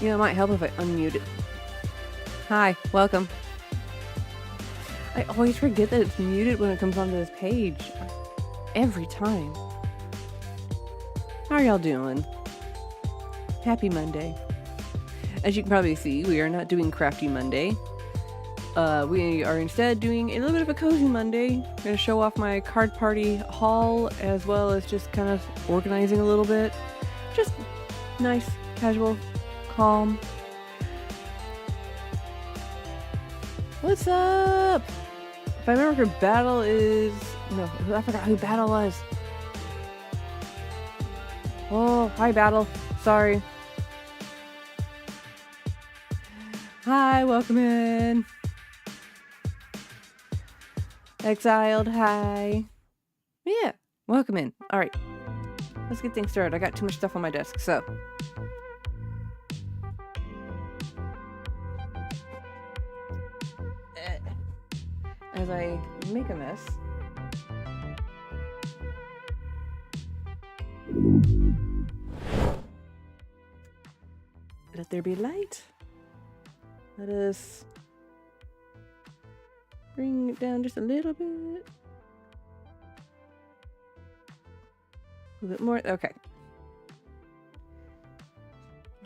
You know, it might help if I unmute it. Hi, welcome. I always forget that it's muted when it comes onto this page. Every time. How are y'all doing? Happy Monday. As you can probably see, we are not doing Crafty Monday. We are instead doing a little bit of a cozy Monday. I'm going to show off my card party haul as well as just kind of organizing a little bit. Just nice, casual, calm. What's up? If I remember who Battle is... No, I forgot who Battle was. Oh, hi Battle. Sorry. Hi, welcome in. Exiled, hi. Yeah, welcome in. Alright. Let's get things started. I got too much stuff on my desk, so. As I make a mess. Let there be light. Let us bring it down just a little bit. A little bit more. Okay.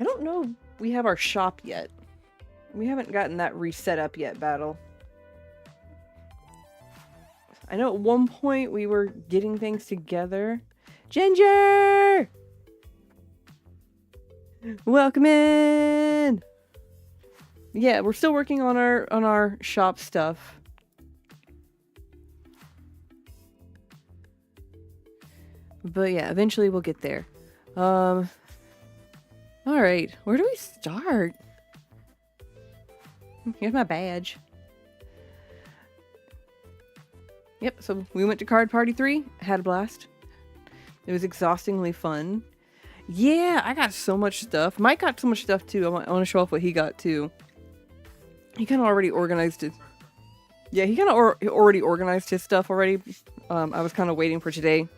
I don't know we have our shop yet. We haven't gotten that reset up yet, Battle. I know at one point we were getting things together. Ginger! Welcome in! Yeah, we're still working on our shop stuff. But yeah, eventually we'll get there. Alright, where do we start? Here's my badge. Yep, so we went to Card Party 3, had a blast. It was exhaustingly fun. Yeah, I got so much stuff. Mike got so much stuff too. I want to show off what he got too. He kind of already organized it. Yeah, he kind of already organized his stuff already. I was kind of waiting for today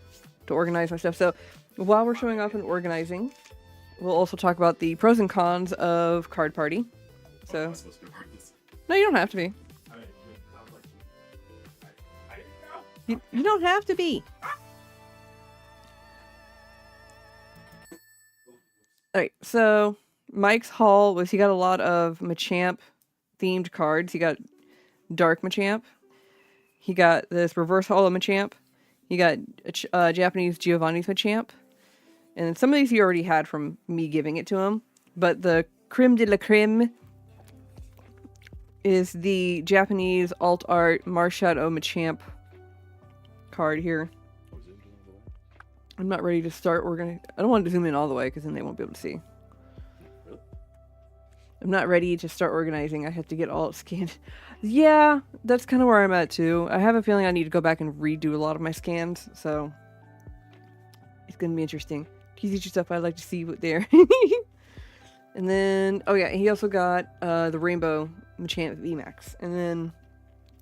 to organize my stuff. So while we're showing off and organizing, we'll also talk about the pros and cons of Card Party. So, no, you don't have to be. You don't have to be. Alright, so Mike's haul was he got a lot of Machamp themed cards. He got Dark Machamp. He got this Reverse Holo Machamp. He got Japanese Giovanni's Machamp. And some of these he already had from me giving it to him. But the creme de la creme is the Japanese alt art Marshadow Machamp card here. I'm not ready to start organizing. I don't want to zoom in all the way because then they won't be able to see. I'm not ready to start organizing. I have to get all scanned. Yeah, that's kind of where I'm at too. I have a feeling I need to go back and redo a lot of my scans, so it's going to be interesting. Tease stuff I'd like to see what there. And then, oh yeah, he also got the Rainbow Machamp VMAX. And then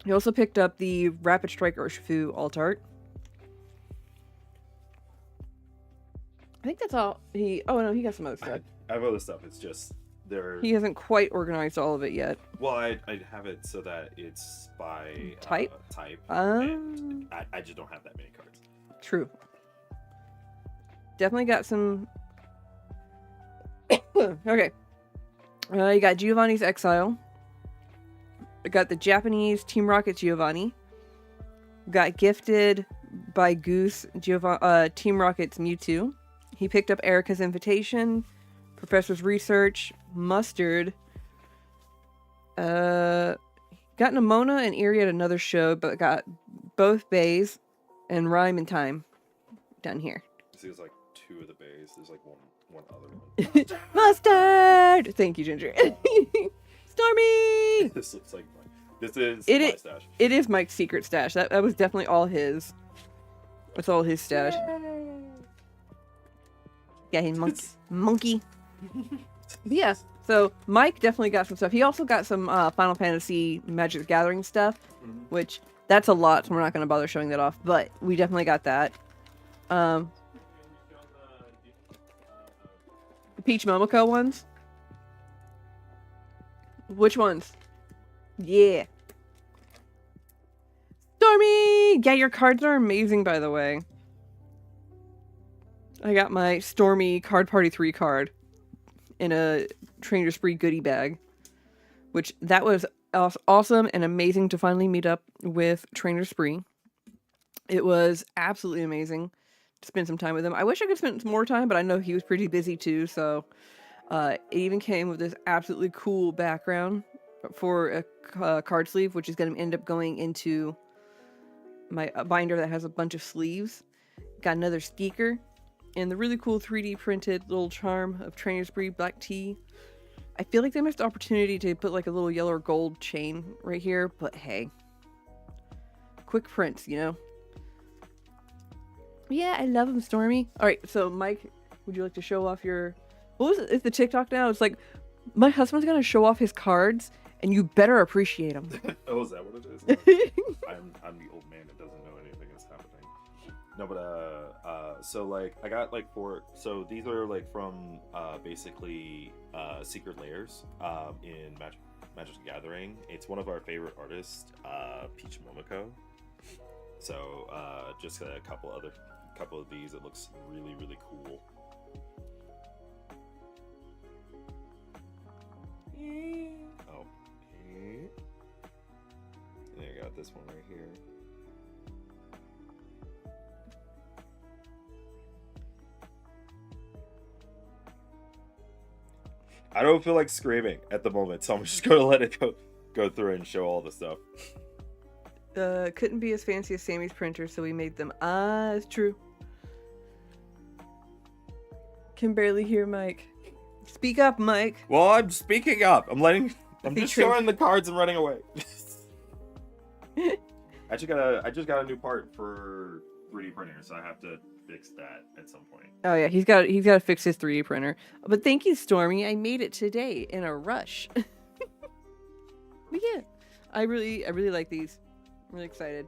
he also picked up the Rapid Strike Urshifu alt art. I think that's all he... Oh, no, he got some other stuff. I have other stuff. It's just... He hasn't quite organized all of it yet. Well, I have it so that it's by... Type? Type. And I just don't have that many cards. True. Definitely got some... Okay. You got Giovanni's Exile. I got the Japanese Team Rocket Giovanni. Got gifted by Goose Team Rocket's Mewtwo. He picked up Erica's Invitation, Professor's Research, Mustard. Got Nimona and Erie at another show, but got both bays and Rhyme and Time down here. See, there's like two of the bays. There's like one other one. Mustard! Thank you, Ginger. Stormy! This looks like Mike. This is my stash. It is Mike's secret stash. That was definitely all his. That's all his stash. Yeah, he's monkey. Yeah, so Mike definitely got some stuff. He also got some Final Fantasy Magic the Gathering stuff, which that's a lot, so we're not going to bother showing that off, but we definitely got that. The Peach Momoko ones. Which ones? Yeah. Stormy! Yeah, your cards are amazing, by the way. I got my Stormy Card Party 3 card in a Trainer Spree goodie bag, which that was awesome and amazing to finally meet up with Trainer Spree. It was absolutely amazing to spend some time with him. I wish I could spend some more time, but I know he was pretty busy too, so it even came with this absolutely cool background for a card sleeve, which is going to end up going into my binder that has a bunch of sleeves. Got another speaker and the really cool 3D printed little charm of Trainer Spree black tea. I feel like they missed the opportunity to put like a little yellow or gold chain right here, but hey. Quick prints, you know? Yeah, I love him, Stormy. Alright, so Mike, would you like to show off your... What was it? It's the TikTok now? It's like, my husband's gonna show off his cards, and you better appreciate them. Oh, is that what it is? No. I'm the old man that doesn't know anything that's happening. No, but so like I got like 4. So these are like from basically Secret Layers in Magic the Gathering. It's one of our favorite artists, Peach Momoko. So just a couple of these. It looks really, really cool. Oh, and I got this one right here. I don't feel like screaming at the moment, so I'm just gonna let it go through and show all the stuff. Couldn't be as fancy as Sammy's printer, so we made them. It's true. Can barely hear Mike. Speak up, Mike. Well, I'm speaking up. I'm just showing the cards and running away. I just got a new part for 3D printer, so I have to fix that at some point. Oh yeah, he's got to fix his 3D printer. But thank you, Stormy. I made it today in a rush. But yeah, I really like these. I'm really excited.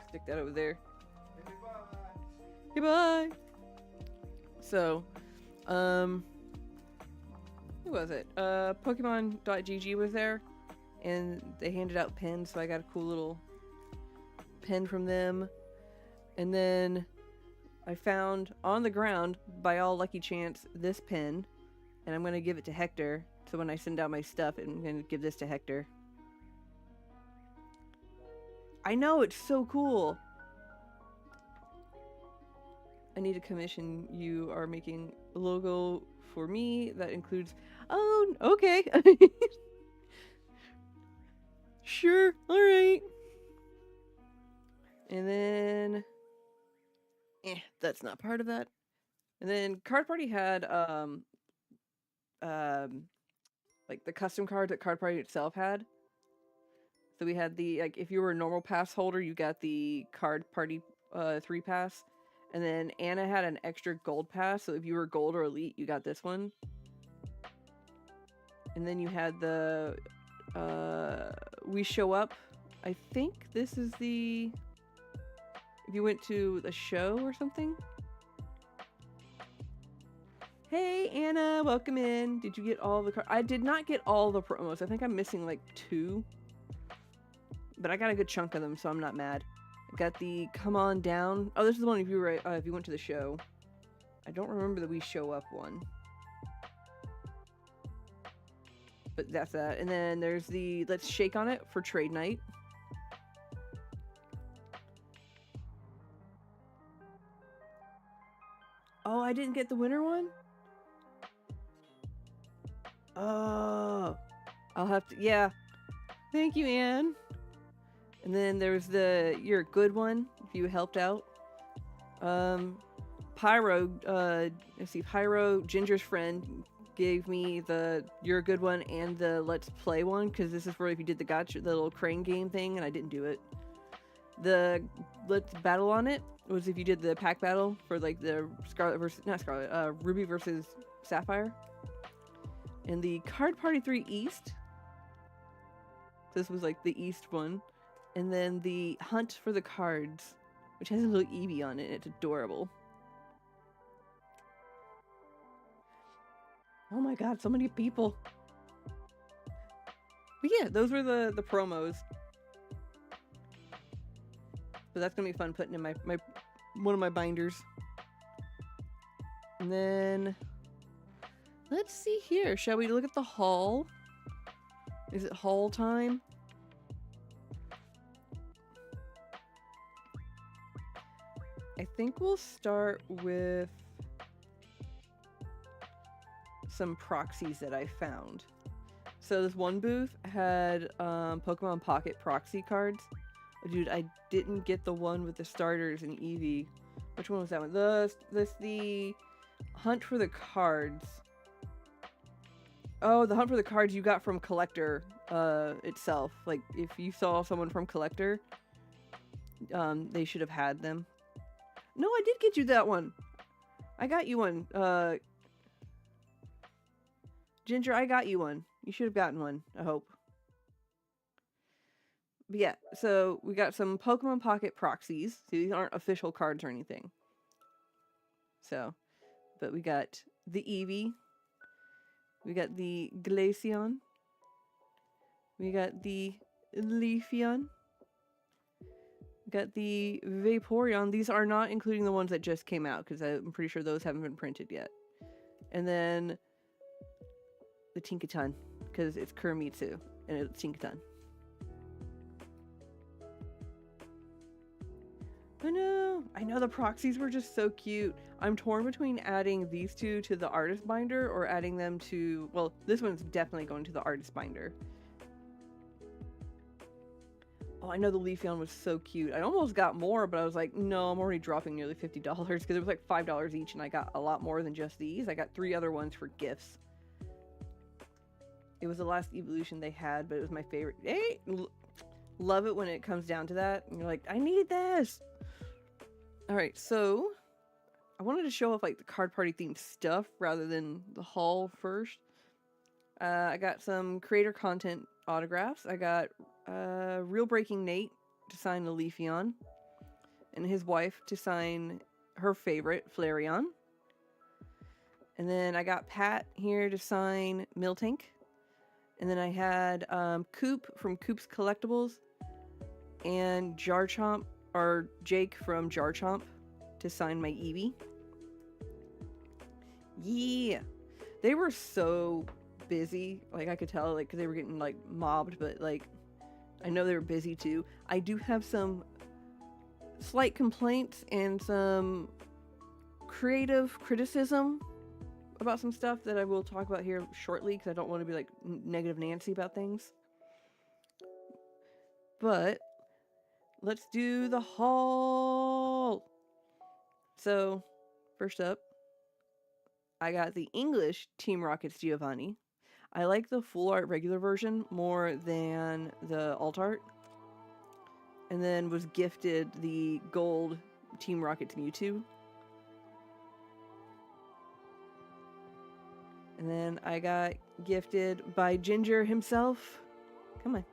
Stick that over there. Goodbye. So, who was it? Pokemon.gg was there, and they handed out pins, so I got a cool little pin from them. And then I found on the ground, by all lucky chance, this pin, and I'm going to give it to Hector. So when I send out my stuff, I'm going to give this to Hector. I know, it's so cool. I need a commission. You are making a logo for me that includes... Oh, okay. Sure, alright. And then... that's not part of that. And then Card Party had, like the custom cards that Card Party itself had. So we had the, like, if you were a normal pass holder, you got the Card Party 3 pass. And then Anna had an extra gold pass, so if you were gold or elite, you got this one. And then you had the We Show Up. I think this is the... If you went to the show or something. Hey Anna, welcome in. Did you get all the I did not get all the promos. I think I'm missing like 2. But I got a good chunk of them, so I'm not mad. I got the Come On Down. Oh, this is the one if you were if you went to the show. I don't remember the We Show Up one. But that's that. And then there's the Let's Shake on It for trade night. Oh, I didn't get the winter one? Oh. I'll have to... Yeah. Thank you, Anne. And then there's the You're a Good One, if you helped out. Pyro, let's see, Pyro, Ginger's friend, gave me the You're a Good One and the Let's Play one, because this is for if you did the gotcha, the little crane game thing, and I didn't do it. The Let's Battle on It was if you did the pack battle for like the Scarlet versus, not Scarlet, Ruby versus Sapphire. And the Card Party 3 East. This was like the East one. And then the Hunt for the Cards, which has a little Eevee on it, and it's adorable. Oh my god, so many people. But yeah, those were the promos. But that's gonna be fun putting in my one of my binders. And then let's see here. Shall we look at the haul? Is it haul time? I think we'll start with some proxies that I found. So this one booth had Pokemon Pocket proxy cards. Dude, I didn't get the one with the starters and Eevee. Which one was that one? The Hunt for the Cards. Oh, the Hunt for the Cards you got from Collector itself. Like, if you saw someone from Collector, they should have had them. No, I did get you that one. I got you one. Ginger, I got you one. You should have gotten one, I hope. But yeah, so we got some Pokemon Pocket proxies. So these aren't official cards or anything. So, but we got the Eevee. We got the Glaceon. We got the Leafeon. We got the Vaporeon. These are not including the ones that just came out, because I'm pretty sure those haven't been printed yet. And then the Tinkaton, because it's Kurimitsu, and it's Tinkaton. I know the proxies were just so cute. I'm torn between adding these two to the artist binder or adding them to, well, this one's definitely going to the artist binder. Oh, I know the Leafeon was so cute. I almost got more, but I was like, no, I'm already dropping nearly $50 because it was like $5 each, and I got a lot more than just these. I got 3 other ones for gifts. It was the last evolution they had, but it was my favorite. Hey, love it when it comes down to that. And you're like, I need this. All right, so I wanted to show off like the card party themed stuff rather than the haul first. I got some creator content autographs. I got Real Breaking Nate to sign the Leafeon, and his wife to sign her favorite, Flareon. And then I got Pat here to sign Miltank. And then I had Coop from Coop's Collectibles and Jarchomp, or Jake from Jarchomp, to sign my Eevee. Yeah! They were so busy. Like, I could tell, like, because they were getting, like, mobbed, but, like, I know they were busy, too. I do have some slight complaints and some creative criticism about some stuff that I will talk about here shortly, because I don't want to be, like, negative Nancy about things. But let's do the haul. So, first up, I got the English Team Rocket's Giovanni. I like the full art regular version more than the alt art. And then was gifted the gold Team Rocket's Mewtwo. And then I got gifted by Ginger himself. Come on.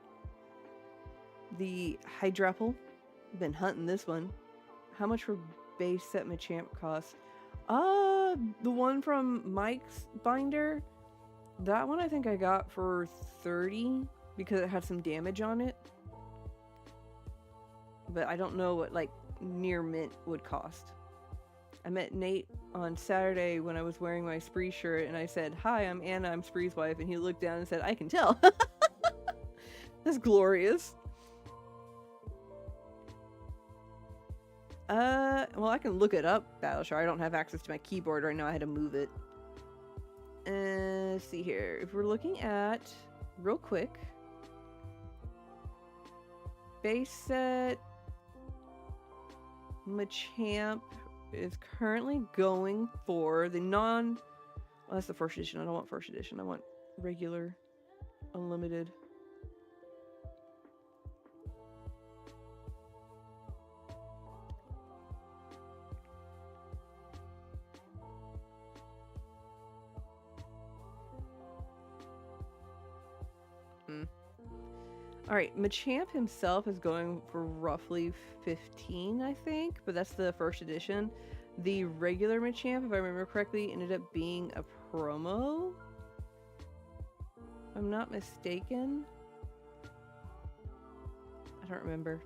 The Hydrapple. Been hunting this one. How much for base set Machamp cost? The one from Mike's binder. That one I think I got for $30 because it had some damage on it. But I don't know what like near mint would cost. I met Nate on Saturday when I was wearing my Spree shirt, and I said, "Hi, I'm Anna, I'm Spree's wife," and he looked down and said, "I can tell." That's glorious. Well, I can look it up, Battleshire. I don't have access to my keyboard right now. I had to move it. Let's see here. If we're looking at, real quick, base set Machamp is currently going for the well, that's the first edition. I don't want first edition. I want regular, unlimited. Alright, Machamp himself is going for roughly $15, I think, but that's the first edition. The regular Machamp, if I remember correctly, ended up being a promo. If I'm not mistaken. I don't remember.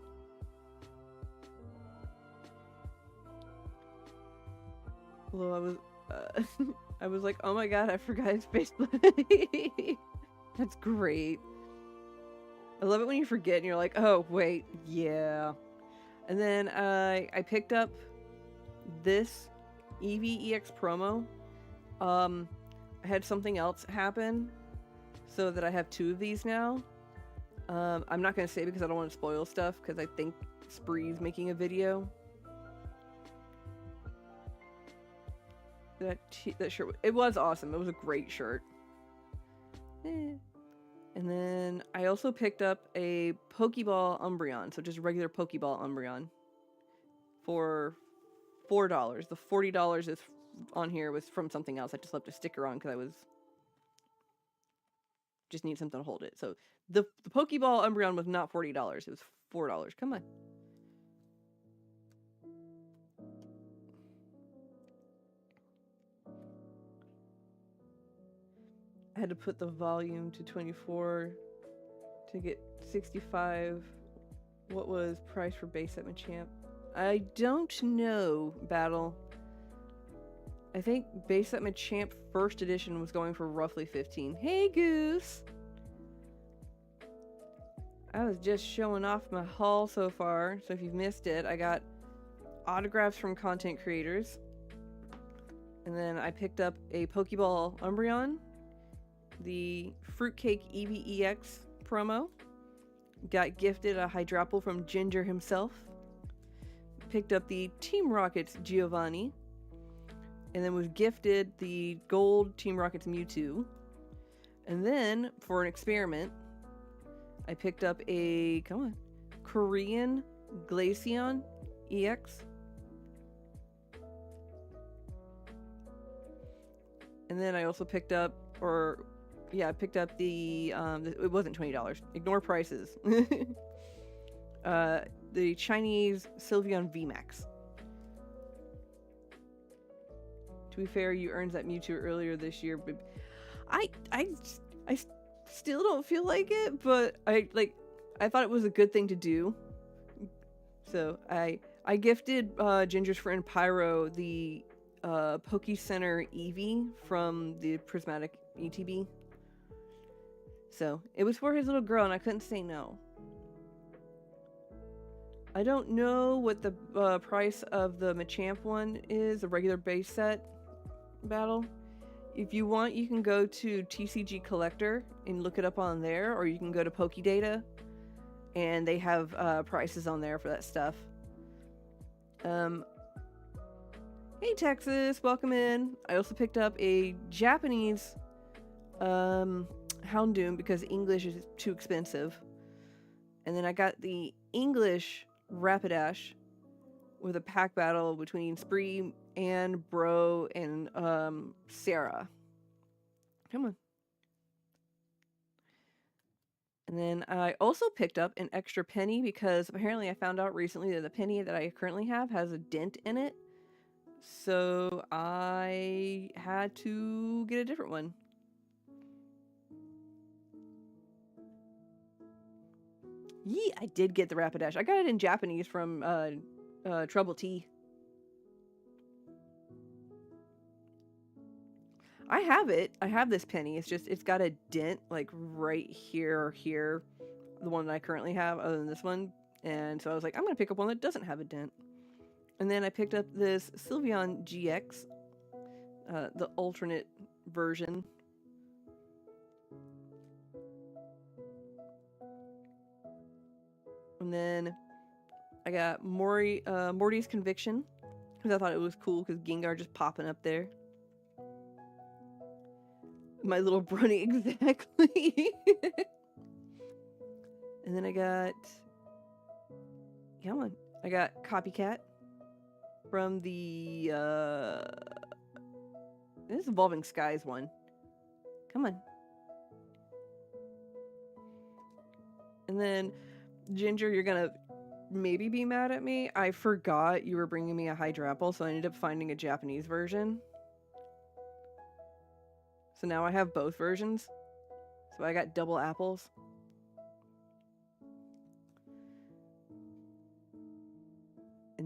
Although I was, I was like, oh my god, I forgot his faceplate. That's great. I love it when you forget and you're like, oh wait, yeah. And then I picked up this EVEX promo. I had something else happen, so that I have 2 of these now. I'm not gonna say because I don't want to spoil stuff, because I think Spree's making a video. That shirt, it was awesome. It was a great shirt. And then I also picked up a Pokeball Umbreon, so just regular Pokeball Umbreon, for $4. The $40 is on here was from something else. I just left a sticker on because I was just need something to hold it. So the Pokeball Umbreon was not $40. It was $4. Come on. I had to put the volume to 24 to get 65. What was price for base set Machamp? I don't know, Battle. I think base set Machamp first edition was going for roughly 15. Hey, Goose! I was just showing off my haul so far, so if you've missed it, I got autographs from content creators. And then I picked up a Pokeball Umbreon, the Fruitcake EVEX promo, got gifted a Hydrapple from Ginger himself, picked up the Team Rockets Giovanni, and then was gifted the gold Team Rockets Mewtwo. And then, for an experiment, I picked up a, come on, Korean Glaceon EX. And then I also picked up, I picked up the, it wasn't $20. Ignore prices. The Chinese Sylveon VMAX. To be fair, you earned that Mewtwo earlier this year, but I still don't feel like it, but I thought it was a good thing to do. So I gifted Ginger's friend Pyro the Poke Center Eevee from the Prismatic ETB. So it was for his little girl, and I couldn't say no. I don't know what the price of the Machamp one is, a regular base set battle. If you want, you can go to TCG Collector and look it up on there, or you can go to Pokédata, and they have prices on there for that stuff. Hey Texas, welcome in. I also picked up a Japanese Houndoom because English is too expensive. And then I got the English Rapidash with a pack battle between Spree and Bro and Sarah. Come on. And then I also picked up an extra penny because apparently I found out recently that the penny that I currently have has a dent in it. So I had to get a different one. Yeah, I did get the Rapidash. I got it in Japanese from Trouble T. I have it. I have this penny. It's just, it's got a dent like right here or here. The one that I currently have other than this one. And so I was like, I'm going to pick up one that doesn't have a dent. And then I picked up this Sylveon GX. The alternate version. And then I got Morty's Conviction, because I thought it was cool because Gengar just popping up there. My little brony, exactly. And then I got, come on, I got Copycat from the this Evolving Skies one. Come on. And then Ginger, you're gonna maybe be mad at me. I forgot you were bringing me a Hydrapple, so I ended up finding a Japanese version. So now I have both versions. So I got double apples.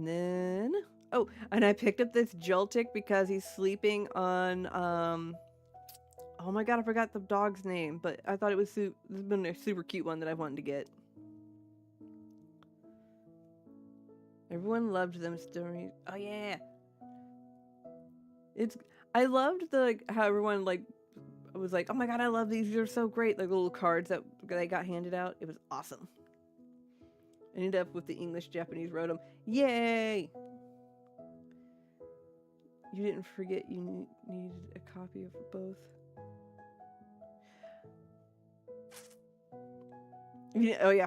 And then, oh, and I picked up this Joltik because he's sleeping on, oh my god, I forgot the dog's name, but I thought it was this has been a super cute one that I wanted to get. Everyone loved them stories. Oh yeah. I loved how everyone was like, oh my god, I love these. These are so great. Like the little cards that they got handed out. It was awesome. I ended up with the English Japanese wrote them. Yay! You didn't forget you needed a copy of both. Yeah, oh yeah.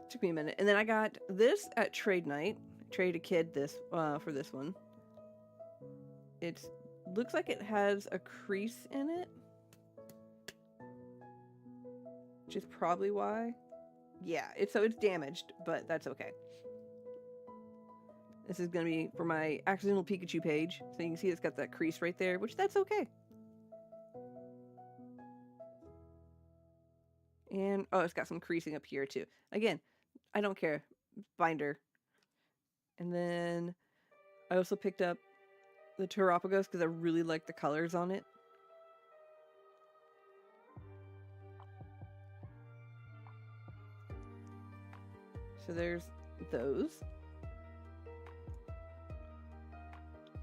Took me a minute. And then I got this at trade night. Traded a kid this for this one. It looks like it has a crease in it, which is probably why. Yeah, it's damaged, but that's okay. This is gonna be for my accidental Pikachu page, so you can see it's got that crease right there, which that's okay. And oh, it's got some creasing up here too. Again, I don't care. Binder. And then I also picked up the Terapagos because I really like the colors on it. So there's those.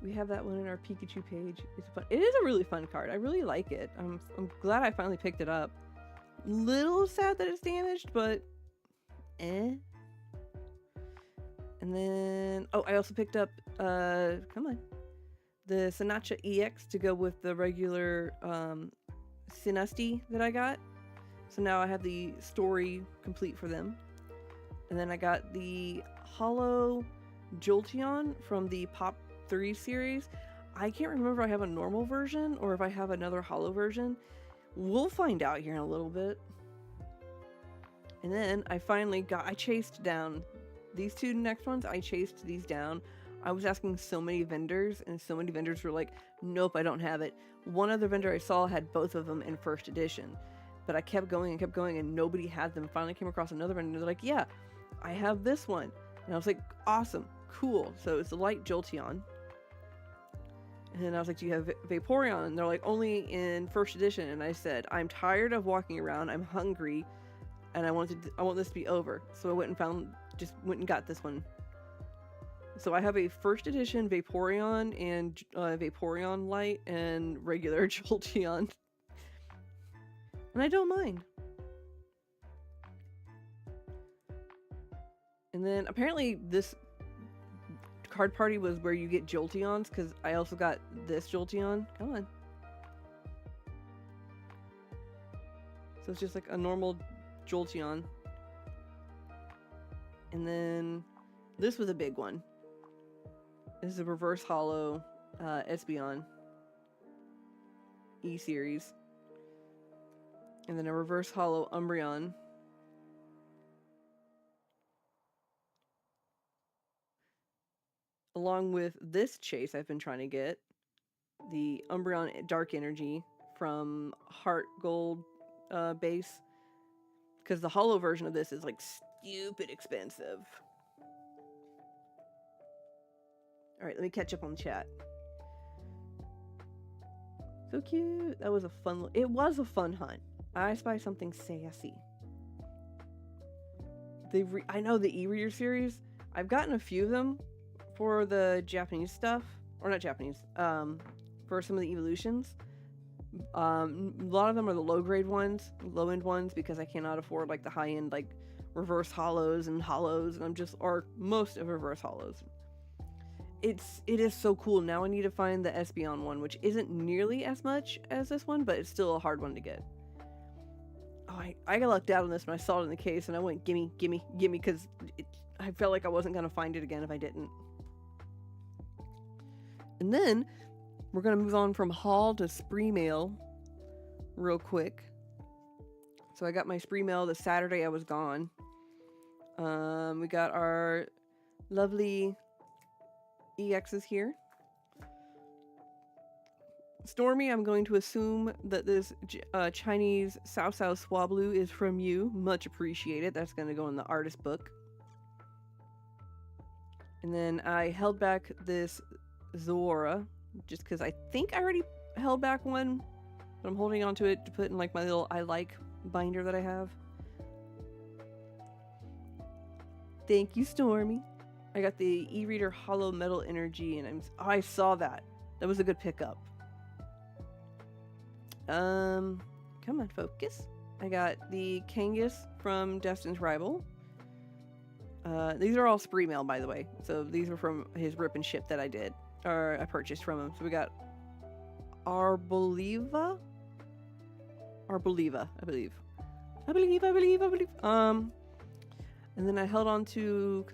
We have that one in our Pikachu page. It's fun. It is a really fun card. I really like it. I'm glad I finally picked it up. Little sad that it's damaged, but eh. And then I also picked up come on, the Sinacha EX to go with the regular Sinusty that I got. So now I have the story complete for them. And then I got the Holo Jolteon from the Pop 3 series. I can't remember if I have a normal version or if I have another Holo version. We'll find out here in a little bit. And then I chased down these two next ones. I chased these down. I was asking so many vendors, and so many vendors were like, nope, I don't have it. One other vendor I saw had both of them in first edition. But I kept going and nobody had them. Finally came across another vendor, and they're like, yeah, I have this one. And I was like, awesome, cool. So it's the Light Jolteon. And then I was like, do you have Vaporeon? And they're like, only in first edition. And I said, I'm tired of walking around. I'm hungry, and I want this to be over. So I went and got this one. So I have a first edition Vaporeon and Vaporeon Light and regular Jolteon. And I don't mind. And then apparently this card party was where you get Jolteons, because I also got this Jolteon. Come on. So it's just like a normal Jolteon. And then this was a big one. This is a reverse holo Espeon E-Series. And then a reverse holo Umbreon. Along with this chase I've been trying to get, the Umbreon Dark Energy from Heart Gold base. Because the holo version of this is like stupid expensive. Alright, let me catch up on chat. So cute. That was a fun... It was a fun hunt. I spy something sassy. I know the e-reader series. I've gotten a few of them for the Japanese stuff. Or not Japanese. For some of the evolutions. A lot of them are the low-grade ones. Low-end ones. Because I cannot afford like the high-end like reverse holos and holos. And or most of reverse holos. It is so cool. Now I need to find the Espeon one, which isn't nearly as much as this one, but it's still a hard one to get. Oh, I got lucked out on this when I saw it in the case, and I went, gimme, gimme, gimme, because I felt like I wasn't going to find it again if I didn't. And then, we're going to move on from haul to spree mail real quick. So I got my spree mail the Saturday I was gone. We got our lovely EXs here. Stormy, I'm going to assume that this Chinese Sao Sao Swablu is from you. Much appreciated. That's going to go in the artist book. And then I held back this Zora just because I think I already held back one, but I'm holding on to it to put in like my little I like binder that I have. Thank you, Stormy. I got the e-reader hollow metal energy, and I saw that. That was a good pickup. Come on, focus. I got the Kangas from Destin's Rival. These are all spree mail, by the way. So these were from his rip and ship that I did, or I purchased from him. So we got Arboliva, I believe. And then I held on to,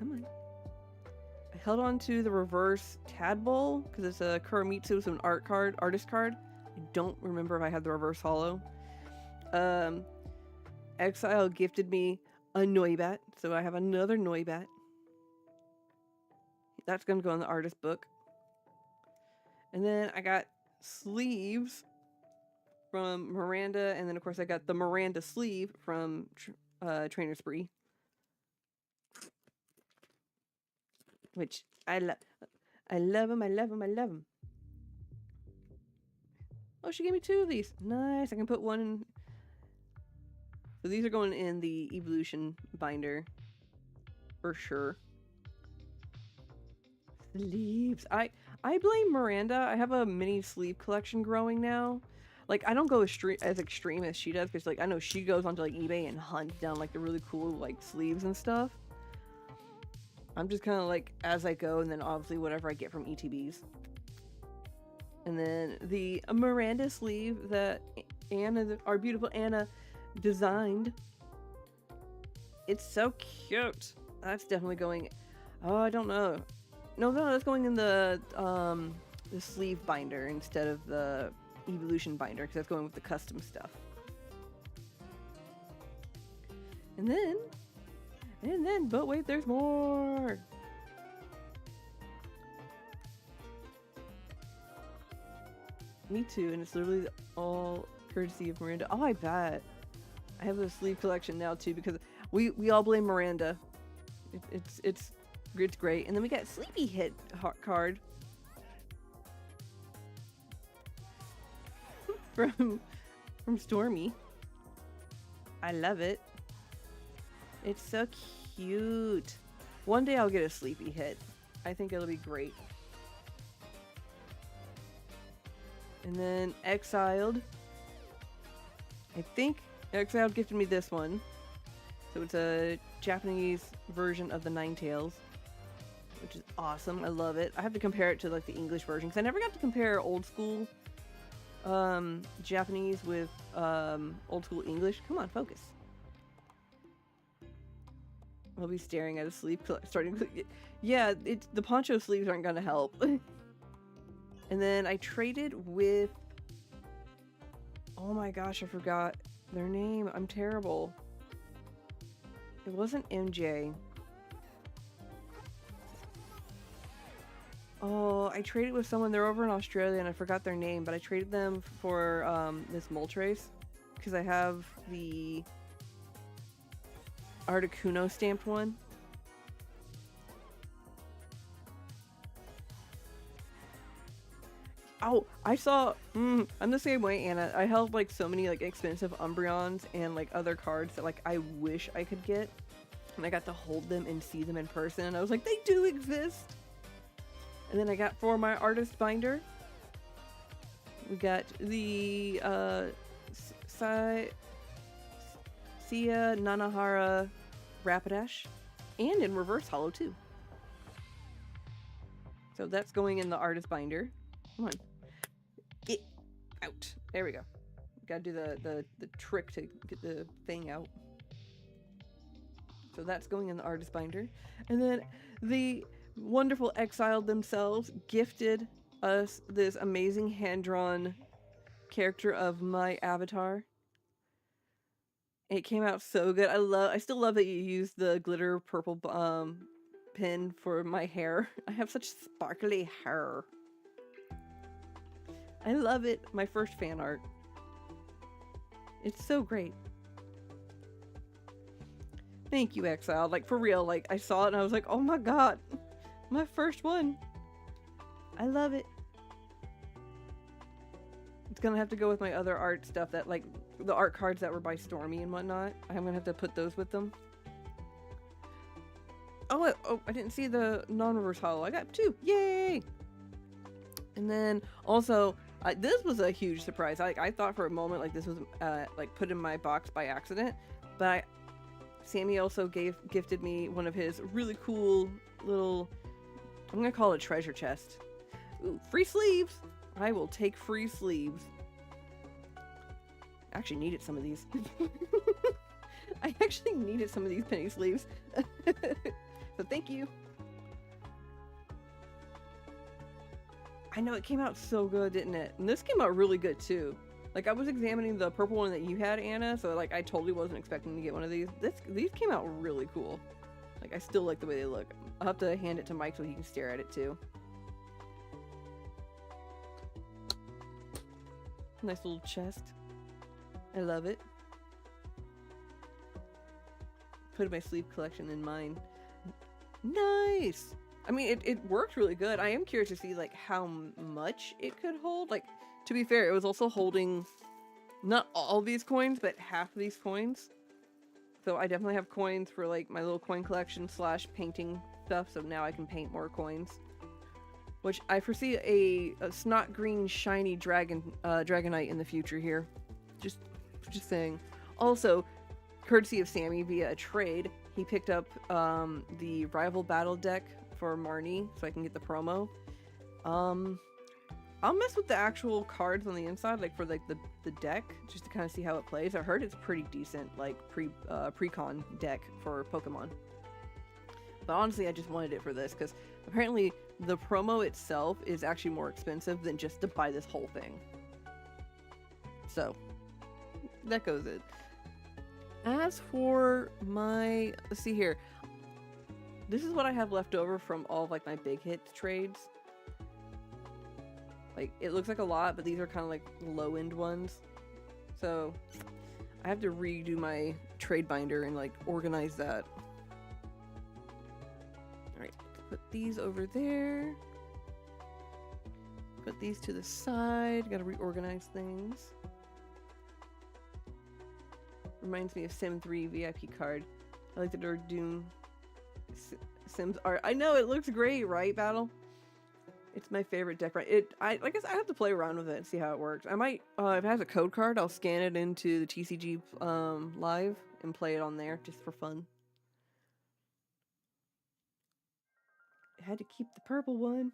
I held on to the reverse Tadpole because it's a Kuramitsu, so an artist card. I don't remember if I had the reverse holo. Exile gifted me a Noibat, so I have another Noibat. That's going to go in the artist book. And then I got sleeves from Miranda, and then of course I got the Miranda sleeve from Trainer Spree, which I love them. Oh, she gave me 2 of these. Nice. I can put one in. So these are going in the evolution binder for sure. Sleeves. I blame Miranda. I have a mini sleeve collection growing now. Like, I don't go as extreme as she does, because like I know she goes onto like eBay and hunts down like the really cool like sleeves and stuff. I'm just kind of like as I go, and then obviously whatever I get from ETBs. And then the Miranda sleeve that our beautiful Anna designed. It's so cute. That's definitely going. Oh, I don't know. No, that's going in the sleeve binder instead of the evolution binder, because that's going with the custom stuff. And then, but wait, there's more. Me too, and it's literally all courtesy of Miranda. Oh, I bet. I have a sleeve collection now too, because we all blame Miranda. It's great. And then we got Sleepy Hit card from Stormy. I love it. It's so cute. One day I'll get a Sleepy Hit. I think it'll be great. And then Exiled. I think Exiled gifted me this one. So it's a Japanese version of the Ninetales, which is awesome. I love it. I have to compare it to like the English version, because I never got to compare old school Japanese with old school English. Come on, focus. I'll be staring at a sleeve starting. Yeah, the poncho sleeves aren't gonna help. And then I traded with. Oh my gosh, I forgot their name. I'm terrible. It wasn't MJ. Oh, I traded with someone. They're over in Australia, and I forgot their name, but I traded them for this Moltres, because I have the Articuno stamped one. Oh, I saw. I'm the same way, Anna. I held like so many like expensive Umbreons and like other cards that like I wish I could get, and I got to hold them and see them in person, and I was like, they do exist. And then I got for my artist binder, we got the Sia Nanahara Rapidash, and in reverse holo too. So that's going in the artist binder. Come on. Get out. There we go. Gotta do the trick to get the thing out. So that's going in the artist binder. And then the wonderful Exiled themselves gifted us this amazing hand-drawn character of my avatar. It came out so good. I still love that you used the glitter purple pin for my hair. I have such sparkly hair. I love it. My first fan art. It's so great. Thank you, Exile. Like, for real. Like, I saw it and I was like, oh my god. My first one. I love it. It's gonna have to go with my other art stuff that, like, the art cards that were by Stormy and whatnot. I'm gonna have to put those with them. Oh, I didn't see the non-reverse holo. I got 2. Yay! And then also, this was a huge surprise. I thought for a moment like this was like put in my box by accident, but Sammy also gifted me one of his really cool little, I'm gonna call it a treasure chest. Ooh, free sleeves! I will take free sleeves. I actually needed some of these. I actually needed some of these penny sleeves. So thank you. I know, it came out so good, didn't it? And this came out really good too. Like, I was examining the purple one that you had, Anna, so like I totally wasn't expecting to get one of these. These came out really cool. Like, I still like the way they look. I'll have to hand it to Mike so he can stare at it too. Nice little chest. I love it. Put my sleeve collection in mine. Nice! I mean, it worked really good. I am curious to see, like, how much it could hold. Like, to be fair, it was also holding not all these coins, but half of these coins. So I definitely have coins for, like, my little coin collection / painting stuff, so now I can paint more coins. Which I foresee a snot green shiny dragonite in the future here. Just saying. Also, courtesy of Sammy via a trade, he picked up the rival battle deck for Marnie, so I can get the promo. I'll mess with the actual cards on the inside, like for like the deck, just to kind of see how it plays. I heard it's pretty decent, like pre-con deck for Pokemon. But honestly, I just wanted it for this because apparently the promo itself is actually more expensive than just to buy this whole thing. So that goes it. As for my, let's see here. This is what I have left over from all of like my big hit trades. Like, it looks like a lot, but these are kind of like low-end ones. So I have to redo my trade binder and like organize that. Alright, put these over there. Put these to the side. Gotta reorganize things. Reminds me of Sim 3 VIP card. I like the Doom Sims art. I know, it looks great, right, Battle? It's my favorite deck, right? I guess I have to play around with it and see how it works. I might, if it has a code card, I'll scan it into the TCG live and play it on there just for fun. I had to keep the purple one.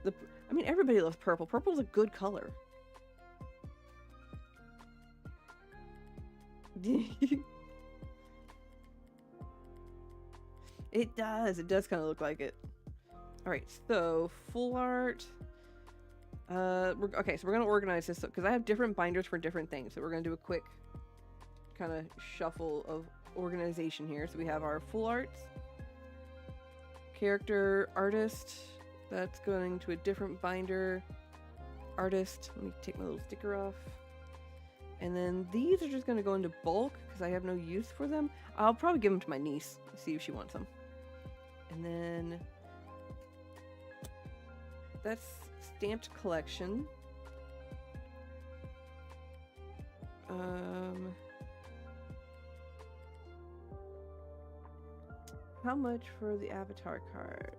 I mean, everybody loves purple. Purple's a good color. It does kind of look like it. Alright, so full art. Okay, so we're gonna organize this because I have different binders for different things. So we're gonna do a quick kind of shuffle of organization here. So we have our full arts, character, artist. That's going to a different binder. Artist. Let me take my little sticker off. And then these are just going to go into bulk because I have no use for them. I'll probably give them to my niece, see if she wants them. And then that's stamped collection. How much for the avatar card?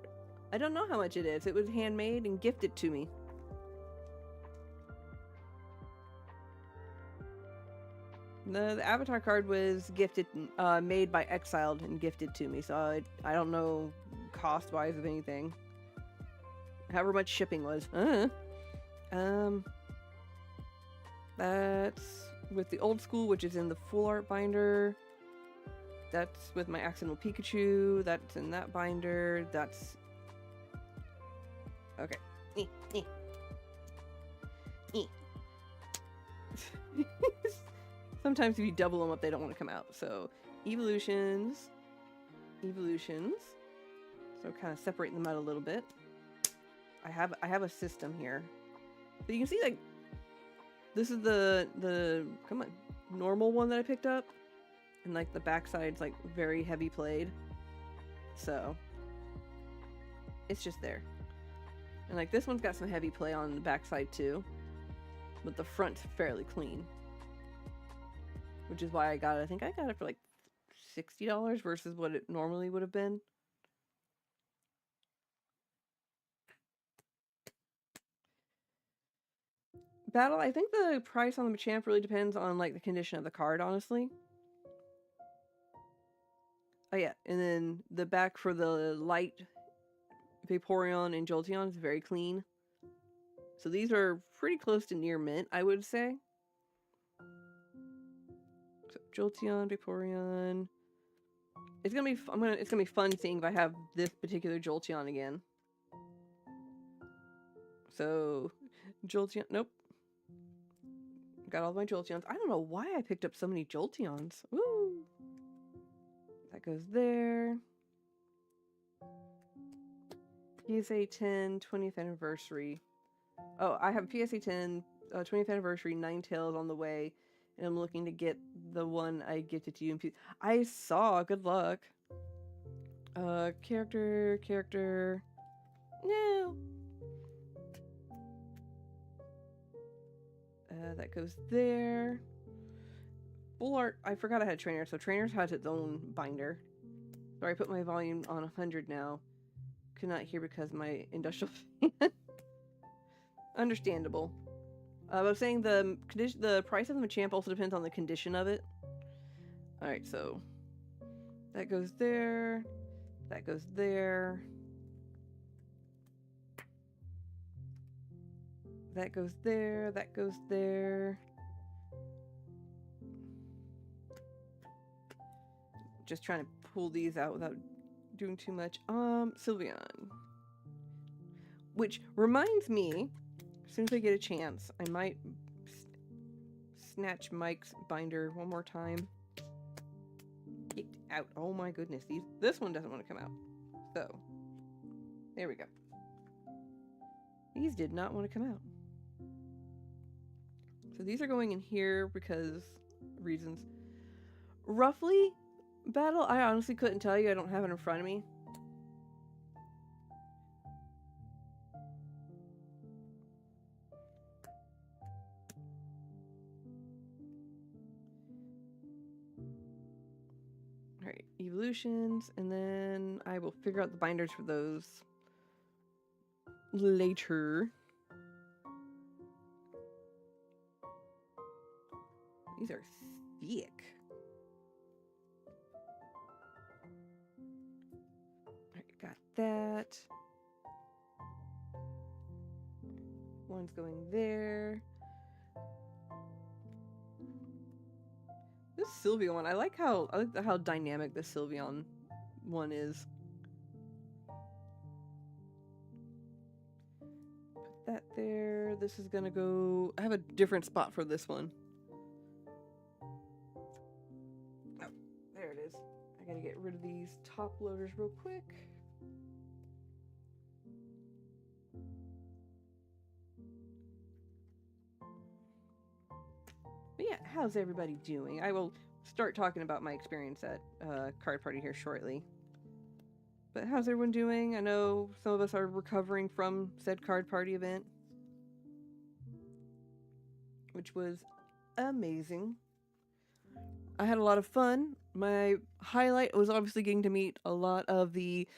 I don't know how much it is. It was handmade and gifted to me. The avatar card was gifted, made by Exiled and gifted to me, so I don't know cost-wise of anything. However much shipping was. That's with the old school, which is in the full art binder. That's with my accidental Pikachu. That's in that binder. That's... Okay. Sometimes if you double them up, they don't want to come out. So, evolutions. So kind of separating them out a little bit. I have a system here. So you can see, like, this is the come on, normal one that I picked up. And like the backside's like very heavy played. So it's just there. And like this one's got some heavy play on the backside too, but the front's fairly clean, which is why I got it. I think I got it for like $60 versus what it normally would have been. Battle, I think the price on the Machamp really depends on like the condition of the card, honestly. Oh yeah, and then the back for the light Vaporeon and Jolteon is very clean. So these are pretty close to near mint, I would say. So Jolteon, Vaporeon. It's gonna be it's gonna be fun seeing if I have this particular Jolteon again. So Jolteon, nope. Got all my Jolteons. I don't know why I picked up so many Jolteons. Woo! That goes there. PSA 10 20th anniversary. Oh, I have PSA 10 20th anniversary Ninetales on the way, and I'm looking to get the one I gifted to you. I saw. Good luck. Character. No. That goes there. Full art. I forgot I had Trainer, so Trainers has its own binder. Sorry, I put my volume on 100 now. Could not hear because my industrial fan. Understandable. I was saying the price of the Machamp also depends on the condition of it. Alright, so that goes there. That goes there. That goes there. That goes there. Just trying to pull these out without doing too much. Sylveon. Which reminds me, as soon as I get a chance, I might snatch Mike's binder one more time. Get out. Oh my goodness. This one doesn't want to come out. So, there we go. These did not want to come out. So these are going in here because reasons. Roughly, Battle, I honestly couldn't tell you. I don't have it in front of me. Alright, evolutions, and then I will figure out the binders for those later. These are thick. Alright, got that. One's going there. This Sylveon one, I like how dynamic this Sylveon one is. Put that there. This is gonna go. I have a different spot for this one. Oh, there it is. I gotta get rid of these top loaders real quick. But yeah, how's everybody doing? I will start talking about my experience at Card Party here shortly. But how's everyone doing? I know some of us are recovering from said Card Party event, which was amazing. I had a lot of fun. My highlight was obviously getting to meet a lot of the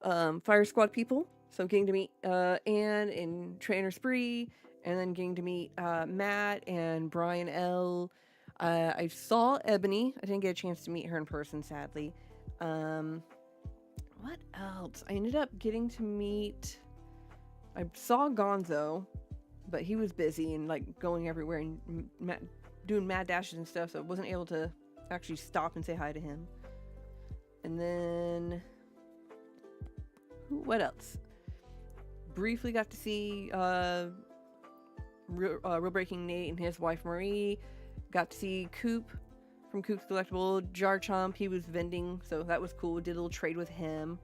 Fire Squad people. So getting to meet Anne and Trainer Spree, and then getting to meet Matt and Brian L. I saw Ebony. I didn't get a chance to meet her in person, sadly. What else? I ended up getting to meet... I saw Gonzo, but he was busy and like going everywhere and doing mad dashes and stuff, so I wasn't able to actually stop and say hi to him. And then... what else? Briefly got to see Real Breaking Nate and his wife Marie. Got to see Coop from Coop's Collectible. Jarchomp, he was vending, so that was cool. Did a little trade with him.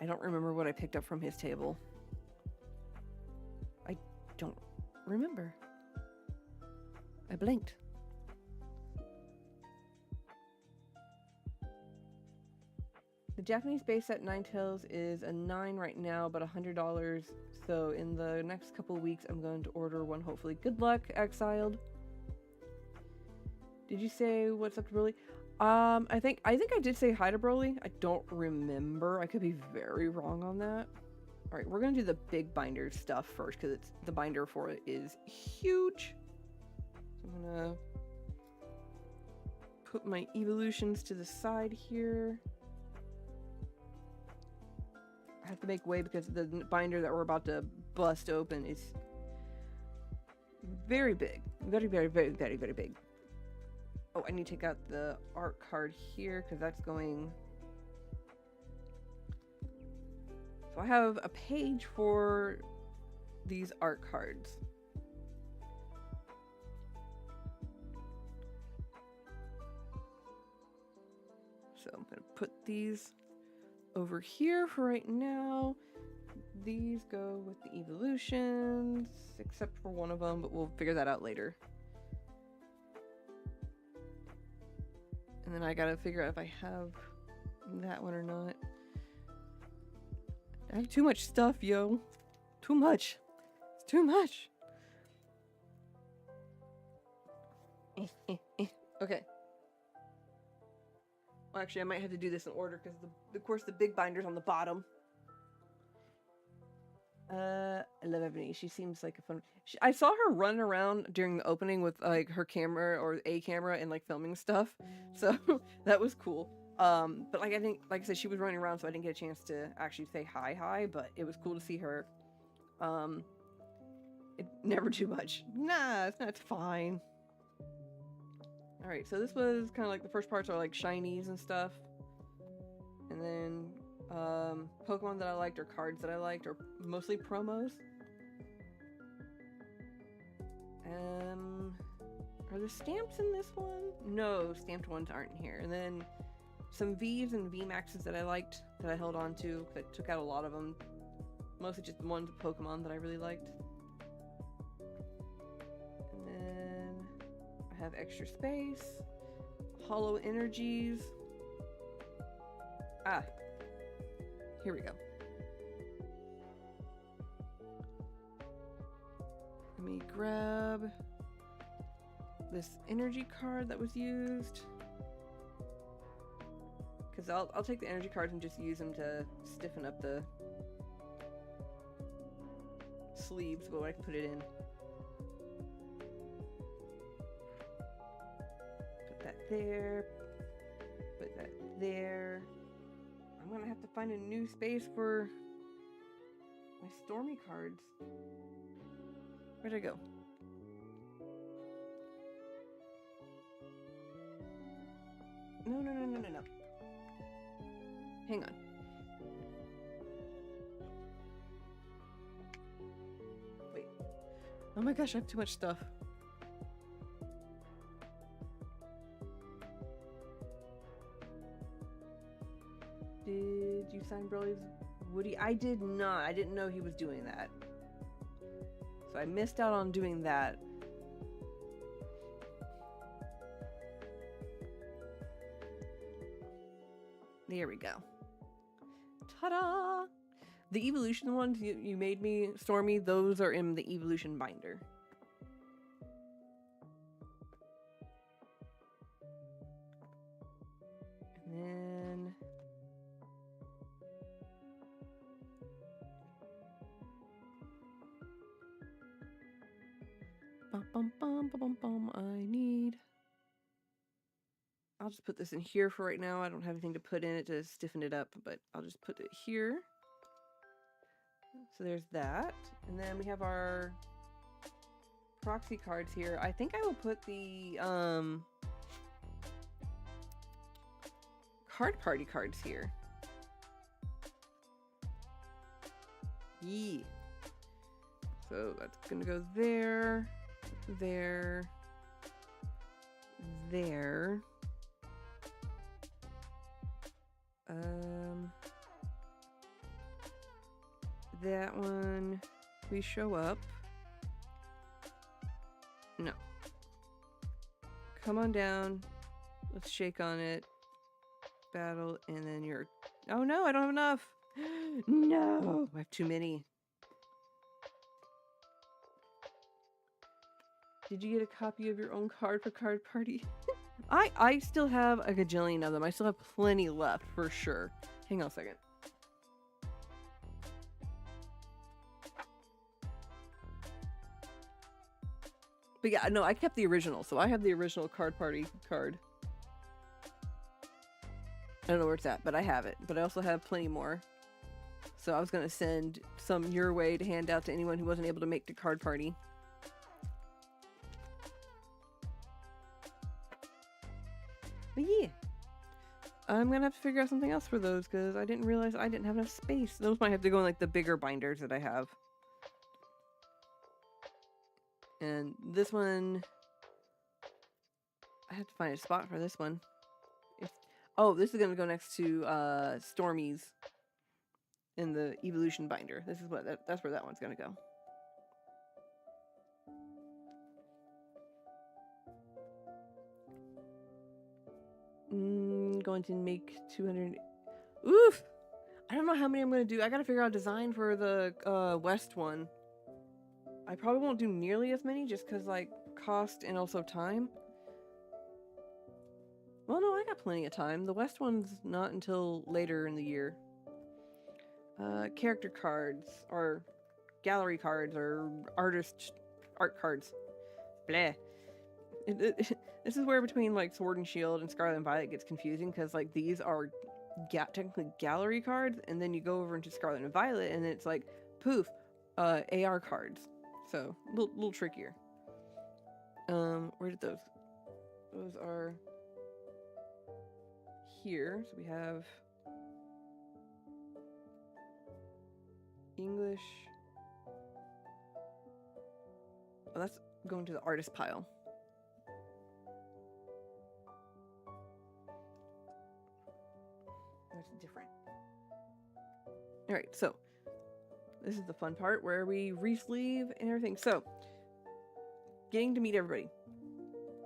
I don't remember what I picked up from his table. I don't remember. I blinked. The Japanese base set Ninetales is a 9 right now, but $100. So in the next couple of weeks, I'm going to order one. Hopefully, good luck, Exiled. Did you say what's up to Broly? I think I did say hi to Broly. I don't remember. I could be very wrong on that. All right, we're gonna do the big binder stuff first because it's the binder for it is huge. So I'm gonna put my evolutions to the side here. I have to make way because the binder that we're about to bust open is very big, very big. Oh, I need to take out the art card here because that's going. So I have a page for these art cards. So I'm going to put these over here for right now. These go with the evolutions, except for one of them, but we'll figure that out later. And then I gotta figure out if I have that one or not. I have too much stuff, yo. Too much. It's too much. Okay. Well, actually, I might have to do this in order because, of course, the big binder's on the bottom. I love Ebony. She seems like a fun. I saw her run around during the opening with like her camera or a camera and like filming stuff, so that was cool. But like like I said, she was running around, so I didn't get a chance to actually say hi. But it was cool to see her. Never too much. Nah, it's fine. All right, so this was kind of like the first parts are like shinies and stuff, and then Pokemon that I liked or cards that I liked, or mostly promos. Are there stamps in this one? No, stamped ones aren't here. And then some V's and VMAXs that I liked that I held on to. I took out a lot of them. Mostly just the ones Pokemon that I really liked. And then I have extra space. Hollow energies. Ah. Here we go. Let me grab this energy card that was used. Because I'll take the energy cards and just use them to stiffen up the sleeves, but I can put it in. Put that there. Put that there. I'm gonna have to find a new space for my Stormy cards. Where'd I go? No. Hang on. Wait. Oh my gosh, I have too much stuff. Did you sign Broly's Woody? I did not. I didn't know he was doing that. So I missed out on doing that. There we go. Ta-da! The evolution ones you made me, Stormy, those are in the evolution binder. And then I need. I'll just put this in here for right now. I don't have anything to put in it to stiffen it up, but I'll just put it here. So there's that. And then we have our proxy cards here. I think I will put the card party cards here. Yeah. So that's gonna go there, there, there. That one, we show up. No. Come on down. Let's shake on it. Battle, and then your Oh no, I don't have enough. No, I have too many. Did you get a copy of your own card for Card Party? I still have a gajillion of them. I still have plenty left for sure. Hang on a second. But yeah, no, I kept the original, so I have the original Card Party card. I don't know where it's at, but I have it. But I also have plenty more. So I was going to send some your way to hand out to anyone who wasn't able to make the Card Party. But yeah. I'm going to have to figure out something else for those, because I didn't realize I didn't have enough space. Those might have to go in like the bigger binders that I have. And this one... I have to find a spot for this one. Oh, this is going to go next to Stormy's in the evolution binder. This is that's where that one's going to go. Going to make 200. Oof! I don't know how many I'm going to do. I got to figure out a design for the West one. I probably won't do nearly as many just because, like, cost and also time. Well, no, I got plenty of time. The West one's not until later in the year. Character cards, or gallery cards, or art cards. Bleh. This is where between, like, Sword and Shield and Scarlet and Violet gets confusing, because, like, these are technically gallery cards, and then you go over into Scarlet and Violet, and it's like, poof, AR cards. So, a little trickier. Where did those... Those are... here. So we have... English... Oh, that's going to the artist pile. That's different. Alright, so... This is the fun part where we re-sleeve and everything. So, getting to meet everybody.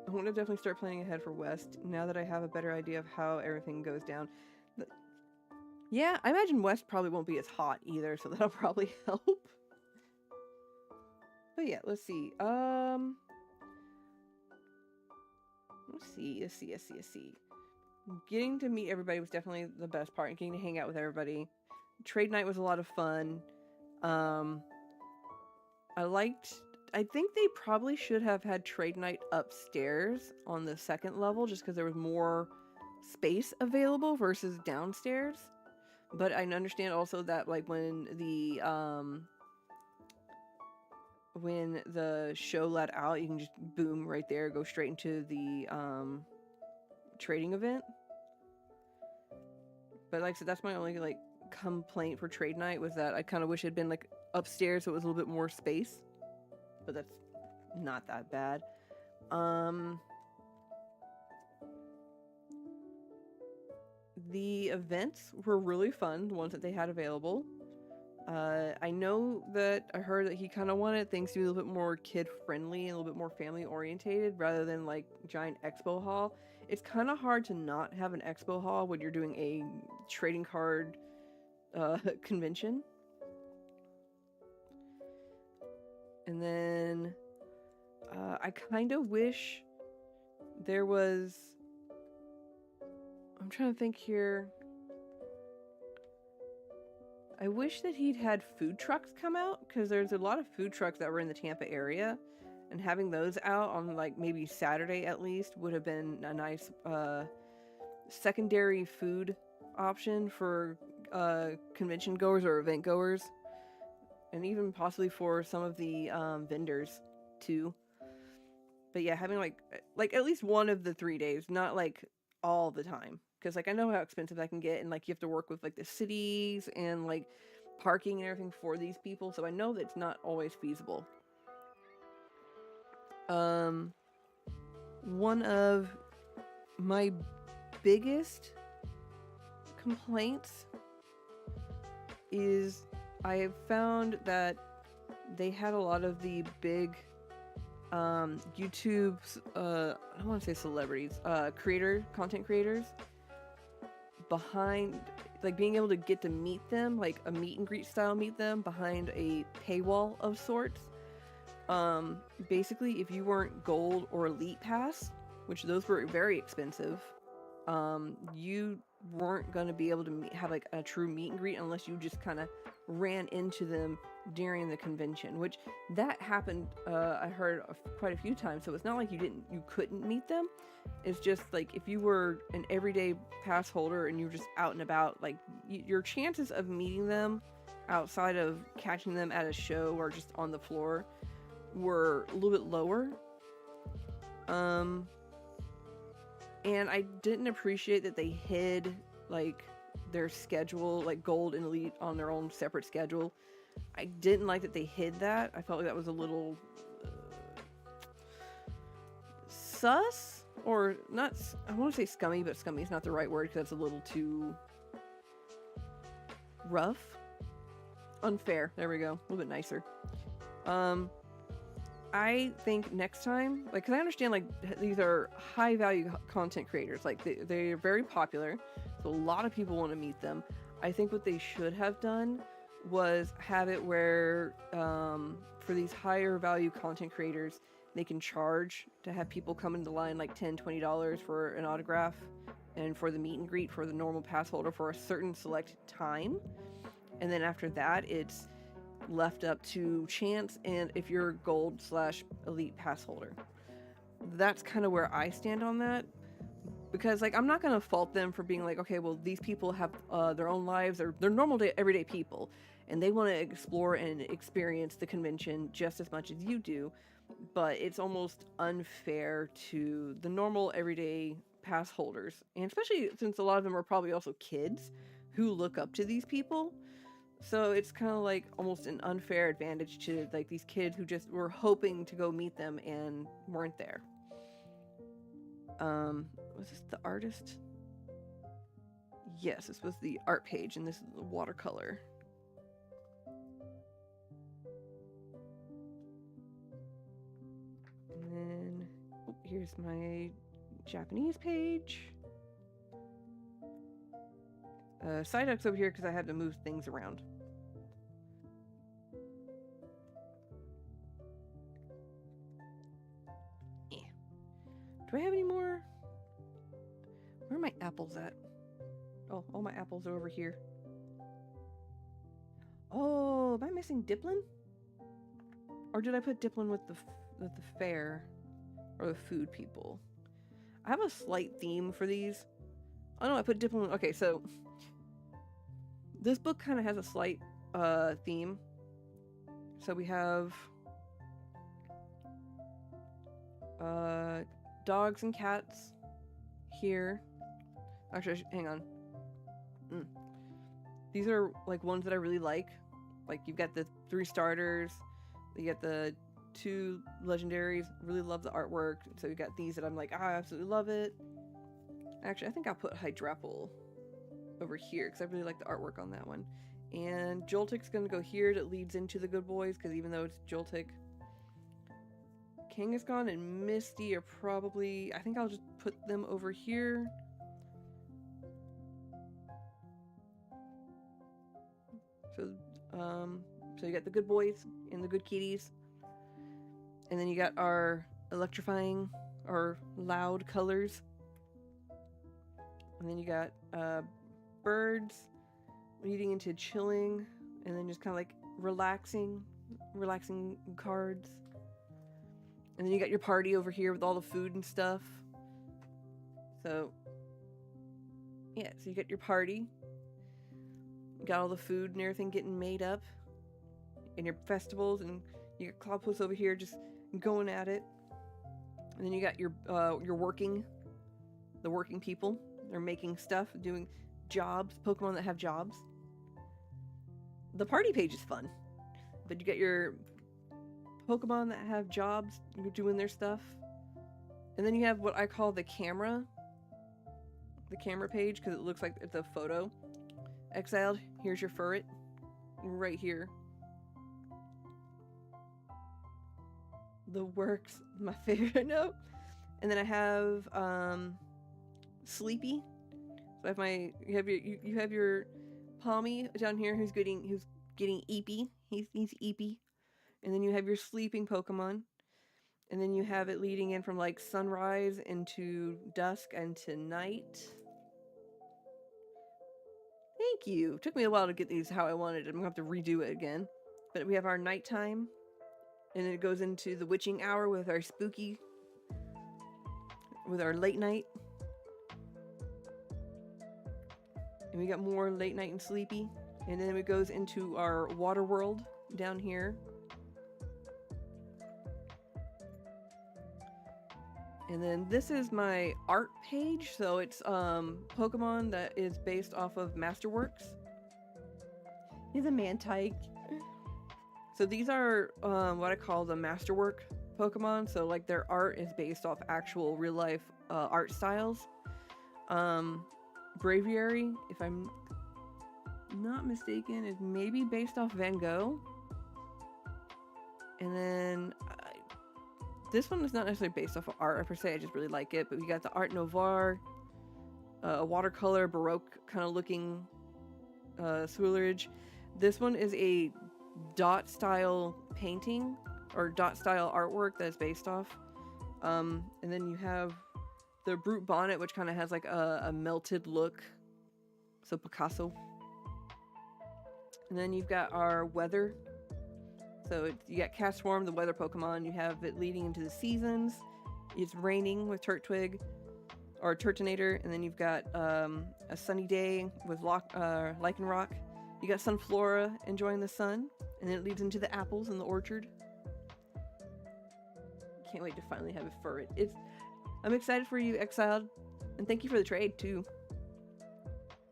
I want to definitely start planning ahead for West now that I have a better idea of how everything goes down. Yeah, I imagine West probably won't be as hot either, so that'll probably help. But yeah, let's see. Let's see. Getting to meet everybody was definitely the best part. Getting to hang out with everybody. Trade night was a lot of fun. I think they probably should have had trade night upstairs on the second level just because there was more space available versus downstairs. But I understand also that, like, when the show let out, you can just boom right there, go straight into the trading event. But like I said, that's my only, like, complaint for trade night was that I kind of wish it had been, like, upstairs so it was a little bit more space. But that's not that bad. The events were really fun, the ones that they had available. I know that I heard that he kind of wanted things to be a little bit more kid-friendly and a little bit more family-orientated rather than, like, giant expo hall. It's kind of hard to not have an expo hall when you're doing a trading card convention. And then I kind of wish there was... I'm trying to think here. I wish that he'd had food trucks come out, because there's a lot of food trucks that were in the Tampa area, and having those out on, like, maybe Saturday at least would have been a nice secondary food option for convention goers or event goers, and even possibly for some of the vendors too. But yeah, having like at least one of the 3 days, not like all the time. Because, like, I know how expensive that can get, and, like, you have to work with, like, the cities and, like, parking and everything for these people, so I know that it's not always feasible. One of my biggest complaints is I have found that they had a lot of the big YouTube's, I don't want to say celebrities, content creators behind like being able to get to meet them, like a meet and greet style meet them behind a paywall of sorts. Basically, if you weren't gold or elite pass, which those were very expensive, you weren't going to be able to have like a true meet and greet unless you just kind of ran into them during the convention, which that happened, I heard quite a few times. So it's not like you couldn't meet them. It's just like if you were an everyday pass holder and you were just out and about, like your chances of meeting them outside of catching them at a show or just on the floor were a little bit lower. And I didn't appreciate that they hid like their schedule, like gold and elite on their own separate schedule. I didn't like that they hid that. I felt like that was a little sus, or not. I want to say scummy, but scummy is not the right word because that's a little too rough. Unfair. There we go. A little bit nicer. I think next time, like, because I understand, like, these are high-value content creators. Like, they're very popular, so a lot of people want to meet them. I think what they should have done was have it where, for these higher-value content creators, they can charge to have people come into line, like, $10, $20 for an autograph, and for the meet and greet for the normal pass holder for a certain select time. And then after that, it's left up to chance and if you're gold/elite pass holder. That's kind of where I stand on that, because like I'm not going to fault them for being like, okay, well, these people have their own lives, they're normal everyday people and they want to explore and experience the convention just as much as you do, but it's almost unfair to the normal everyday pass holders, and especially since a lot of them are probably also kids who look up to these people. So it's kind of like almost an unfair advantage to like these kids who just were hoping to go meet them and weren't there. Was this the artist? Yes, this was the art page, and this is the watercolor. And then here's my Japanese page. Psyduck's over here because I had to move things around. Yeah. Do I have any more? Where are my apples at? Oh, all my apples are over here. Oh, am I missing Diplin? Or did I put Diplin with the fair or the food people? I have a slight theme for these. Oh no, I put Diplin. Okay, so this book kind of has a slight theme. So we have dogs and cats here. Actually, hang on. These are like ones that I really like. Like you've got the 3 starters, you get the 2 legendaries. Really love the artwork. So you got these that I'm like, I absolutely love it. Actually, I think I'll put Hydrapple over here because I really like the artwork on that one. And Joltik's gonna go here. That leads into the good boys because even though it's Joltik, Kangaskhan and Misty are probably, I think I'll just put them over here. So you got the good boys and the good kitties, and then you got our electrifying or loud colors, and then you got birds leading into chilling, and then just kind of like relaxing cards. And then you got your party over here with all the food and stuff. So yeah, so you got your party, you got all the food and everything getting made up, and your festivals, and you got Cloudpuss over here just going at it. And then you got your working people. They're making stuff, doing jobs, Pokemon that have jobs. The party page is fun, but you got your Pokemon that have jobs doing their stuff. And then you have what I call the camera page, because it looks like it's a photo. Exiled, here's your Furret right here. The works, my favorite note. And then I have Sleepy. So I have you have your Palmy down here who's getting Eepy. He's Eepy. And then you have your sleeping Pokemon. And then you have it leading in from like sunrise into dusk and to night. Thank you. Took me a while to get these how I wanted it. I'm gonna have to redo it again. But we have our nighttime. And then it goes into the witching hour with our late night. And we got more late night and sleepy. And then it goes into our water world down here. And then this is my art page. So it's Pokemon that is based off of Masterworks. He's a Mantike. So these are what I call the Masterwork Pokemon. So like their art is based off actual real life art styles. Braviary, if I'm not mistaken, is maybe based off Van Gogh. And then this one is not necessarily based off of art per se, I just really like it. But we got the Art Nouveau, a watercolor, Baroque kind of looking Swirlage. This one is a dot style painting or dot style artwork that is based off. And then you have the Brute Bonnet, which kind of has like a melted look. So Picasso. And then you've got our weather. So you got Castform, the weather Pokemon. You have it leading into the seasons. It's raining with Turtwig or Turtonator. And then you've got a sunny day with Lycanroc. You got Sunflora enjoying the sun. And then it leads into the apples in the orchard. Can't wait to finally have a Furret. I'm excited for you, Exiled. And thank you for the trade, too.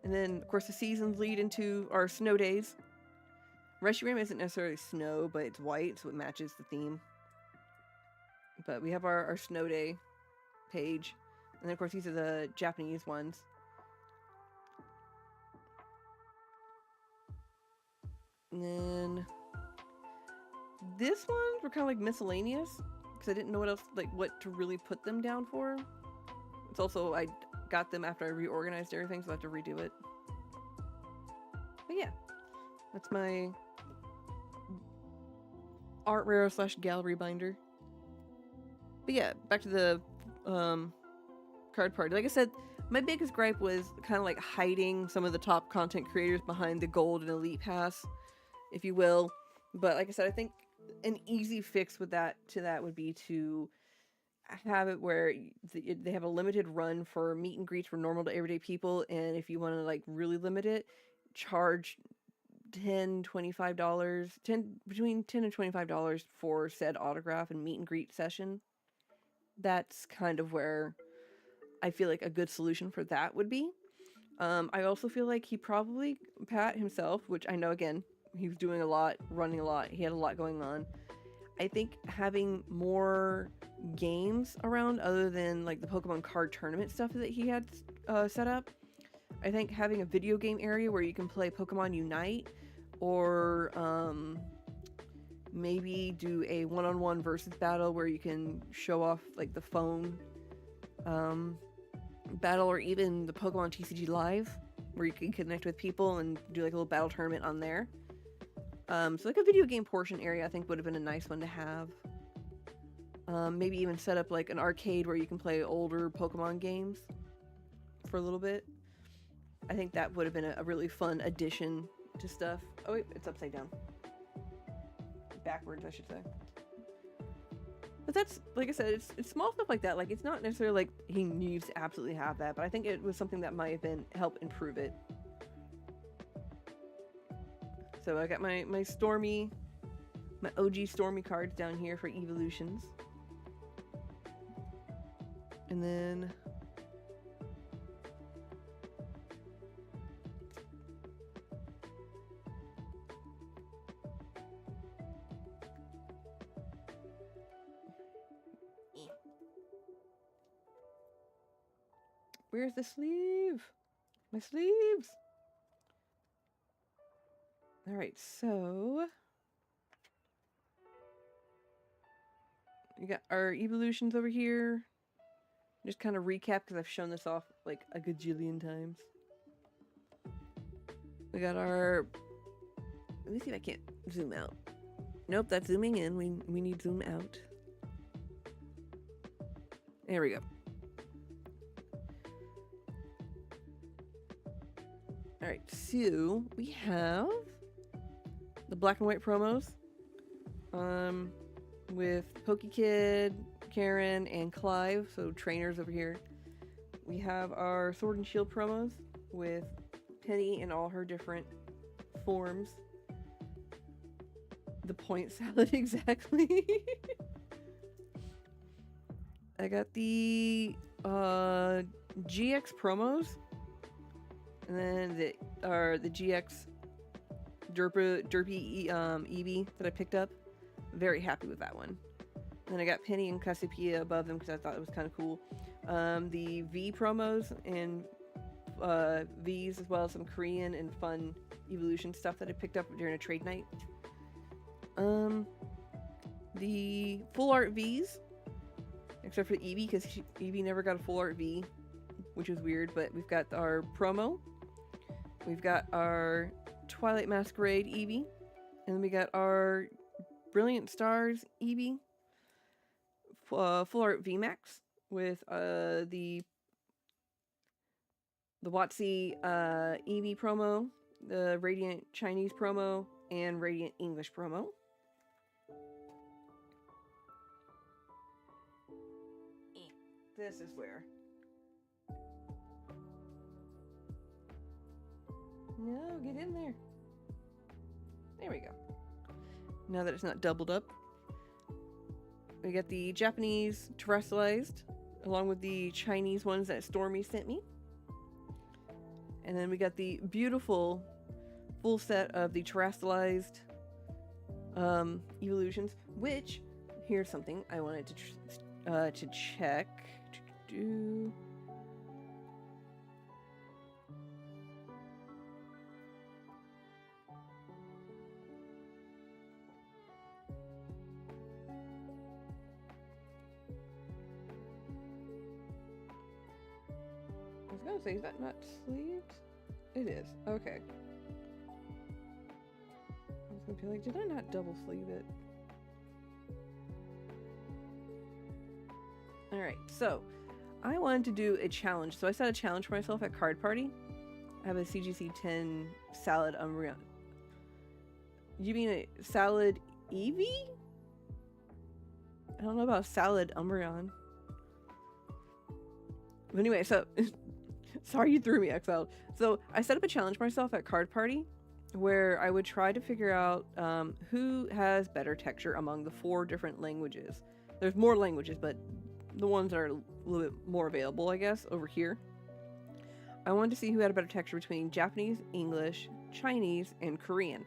And then, of course, the seasons lead into our snow days. Reshiram isn't necessarily snow, but it's white, so it matches the theme. But we have our snow day page. And then, of course, these are the Japanese ones. And then this ones were kind of like miscellaneous because I didn't know what to really put them down for. It's also, I got them after I reorganized everything, so I have to redo it. But yeah, that's my art rare / gallery binder. But yeah, back to the card party. Like I said, my biggest gripe was kind of like hiding some of the top content creators behind the gold and elite pass, if you will. But like I said, I think an easy fix with that would be to have it where they have a limited run for meet and greets for normal to everyday people, and if you want to like really limit it, charge $10, $25, between $10 and $25 for said autograph and meet and greet session. That's kind of where I feel like a good solution for that would be. I also feel like he probably, Pat himself, which I know again, he was doing a lot, running a lot, he had a lot going on. I think having more games around other than like the Pokemon card tournament stuff that he had set up. I think having a video game area where you can play Pokemon Unite or maybe do a one-on-one versus battle where you can show off like the phone battle, or even the Pokemon TCG Live where you can connect with people and do like a little battle tournament on there. So like a video game portion area I think would have been a nice one to have. Maybe even set up like an arcade where you can play older Pokemon games for a little bit. I think that would have been a really fun addition to stuff. Oh wait, it's upside down. Backwards, I should say. But that's, like I said, it's small stuff like that. Like, it's not necessarily like he needs to absolutely have that, but I think it was something that might have help improve it. So I got my Stormy, my OG Stormy cards down here for evolutions. And then where's the sleeve? My sleeves! Alright, so we got our evolutions over here. Just kind of recap because I've shown this off like a gajillion times. We got our... Let me see if I can't zoom out. Nope, that's zooming in. We need zoom out. There we go. Alright, so we have the black and white promos. With PokeKid, Karen, and Clive, so trainers over here. We have our Sword and Shield promos with Penny in all her different forms. The point salad, exactly. I got the GX promos, and then the GX Derpy Eevee that I picked up. Very happy with that one. And then I got Penny and Cassiopeia above them because I thought it was kind of cool. The V promos and Vs, as well as some Korean and fun evolution stuff that I picked up during a trade night. The full art Vs, except for Eevee, because Eevee never got a full art V, which is weird. But we've got our promo, we've got our Twilight Masquerade Eevee, and then we got our Brilliant Stars Eevee, full art VMAX with the WotC Eevee promo, the Radiant Chinese promo, and Radiant English promo. This is where. No, get in there. There we go. Now that it's not doubled up. We got the Japanese terrestrialized, along with the Chinese ones that Stormy sent me. And then we got the beautiful full set of the terrestrialized evolutions, which, here's something I wanted to check. I was gonna say, is that not sleeved? It is. Okay. I was gonna be like, did I not double sleeve it? Alright, so I wanted to do a challenge. So I set a challenge for myself at Card Party. I have a CGC 10 Salad Umbreon. You mean a Salad Eevee? I don't know about Salad Umbreon. But anyway, so sorry you threw me, Exiled. So I set up a challenge for myself at Card Party where I would try to figure out who has better texture among the 4 different languages. There's more languages, but the ones that are a little bit more available, I guess, over here. I wanted to see who had a better texture between Japanese, English, Chinese, and Korean.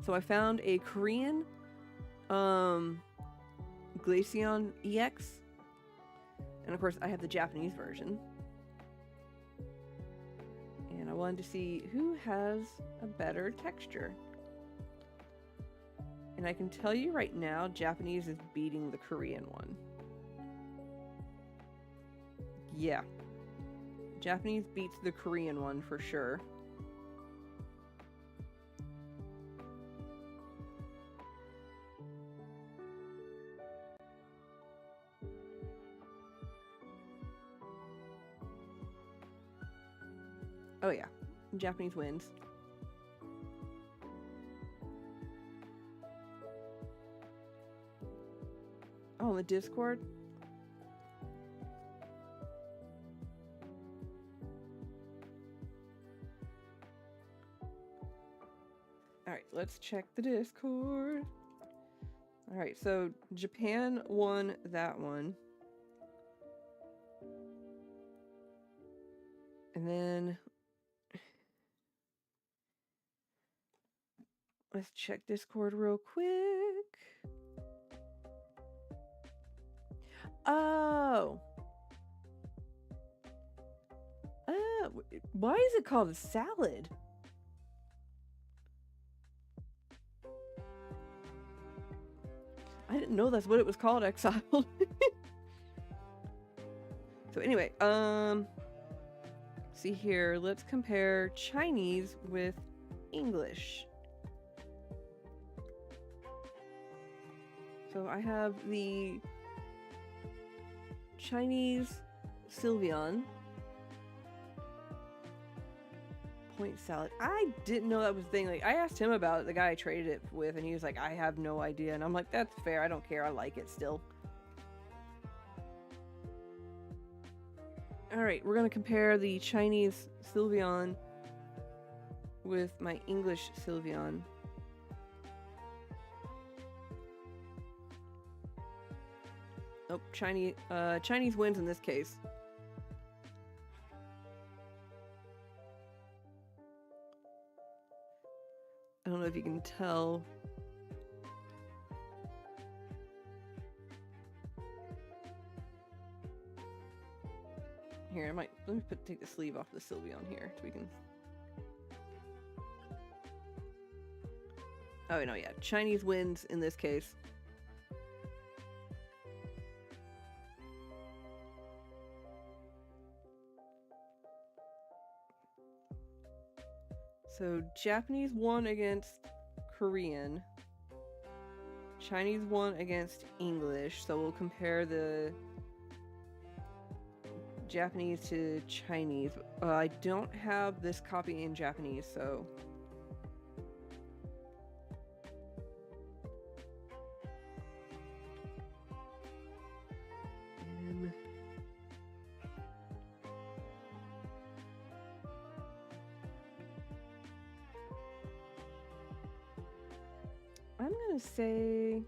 So I found a Korean Glaceon EX. And of course, I have the Japanese version. And I wanted to see who has a better texture. And I can tell you right now, Japanese is beating the Korean one. Yeah. Japanese beats the Korean one for sure. Oh yeah, Japanese wins. Oh, the Discord? Alright, let's check the Discord. Alright, so Japan won that one. And then let's check Discord real quick. Oh. Why is it called a salad? I didn't know that's what it was called, Exiled. So anyway, see here, let's compare Chinese with English. So I have the Chinese Sylveon point salad. I didn't know that was a thing. Like, I asked him about it, the guy I traded it with, and he was like, I have no idea. And I'm like, that's fair. I don't care. I like it still. Alright, we're gonna compare the Chinese Sylveon with my English Sylveon. Nope, Chinese wins in this case. I don't know if you can tell. Here, let me take the sleeve off the Sylveon here so we can. Oh no, yeah, Chinese wins in this case. So Japanese won against Korean. Chinese won against English. So we'll compare the Japanese to Chinese. I don't have this copy in Japanese, so. I'm gonna say,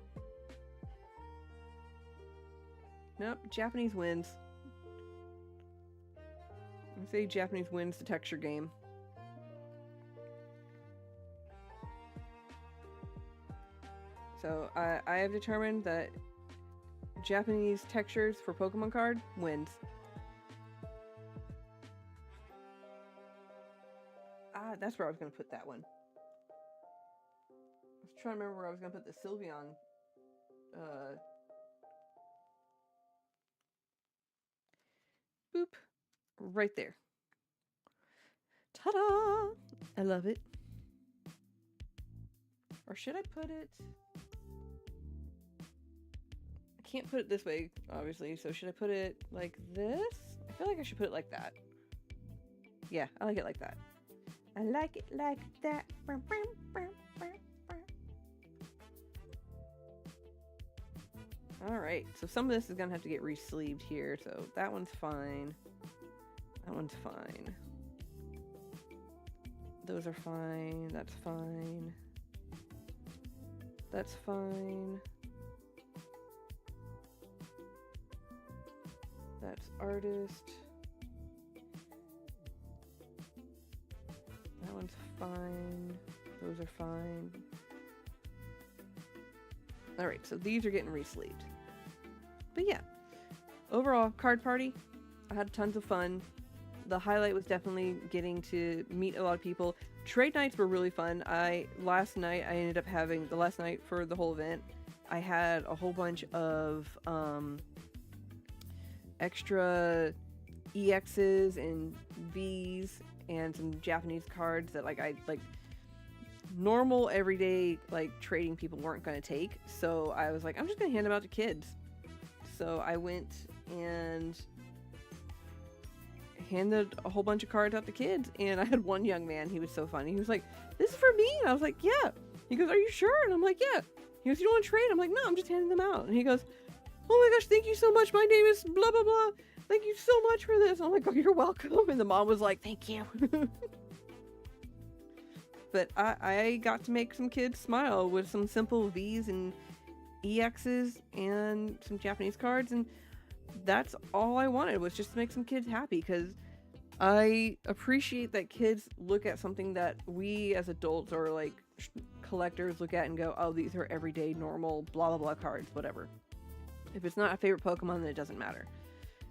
nope, Japanese wins. I'm gonna say Japanese wins the texture game. So I have determined that Japanese textures for Pokemon card wins. Ah, that's where I was gonna put that one. I was trying to remember where I was gonna put the Sylveon. Boop. Right there. Ta-da! I love it. Or should I put it? I can't put it this way, obviously, so should I put it like this? I feel like I should put it like that. Yeah, I like it like that. I like it like that. Alright, so some of this is gonna have to get re-sleeved here, so that one's fine. That one's fine. Those are fine. That's fine. That's fine. That's artist. That one's fine. Those are fine. Alright, so these are getting re-sleeved. But yeah, overall, card party, I had tons of fun. The highlight was definitely getting to meet a lot of people. Trade nights were really fun. Last night I ended up having, the last night for the whole event, I had a whole bunch of extra EXs and Vs and some Japanese cards that normal everyday trading people weren't going to take. So I was like, I'm just going to hand them out to kids. So I went and handed a whole bunch of cards out to kids, and I had one young man, he was so funny, he was like, this is for me, and I was like, yeah. He goes, are you sure? And I'm like, yeah. He goes, you don't want to trade? I'm like, no, I'm just handing them out. And he goes, oh my gosh, thank you so much, my name is blah blah blah, thank you so much for this. And I'm like, oh, you're welcome. And the mom was like, thank you. But I got to make some kids smile with some simple V's and EXs and some Japanese cards, and that's all I wanted, was just to make some kids happy, because I appreciate that kids look at something that we as adults or collectors look at and go, oh, these are everyday normal blah blah blah cards, whatever. If it's not a favorite Pokemon, then it doesn't matter.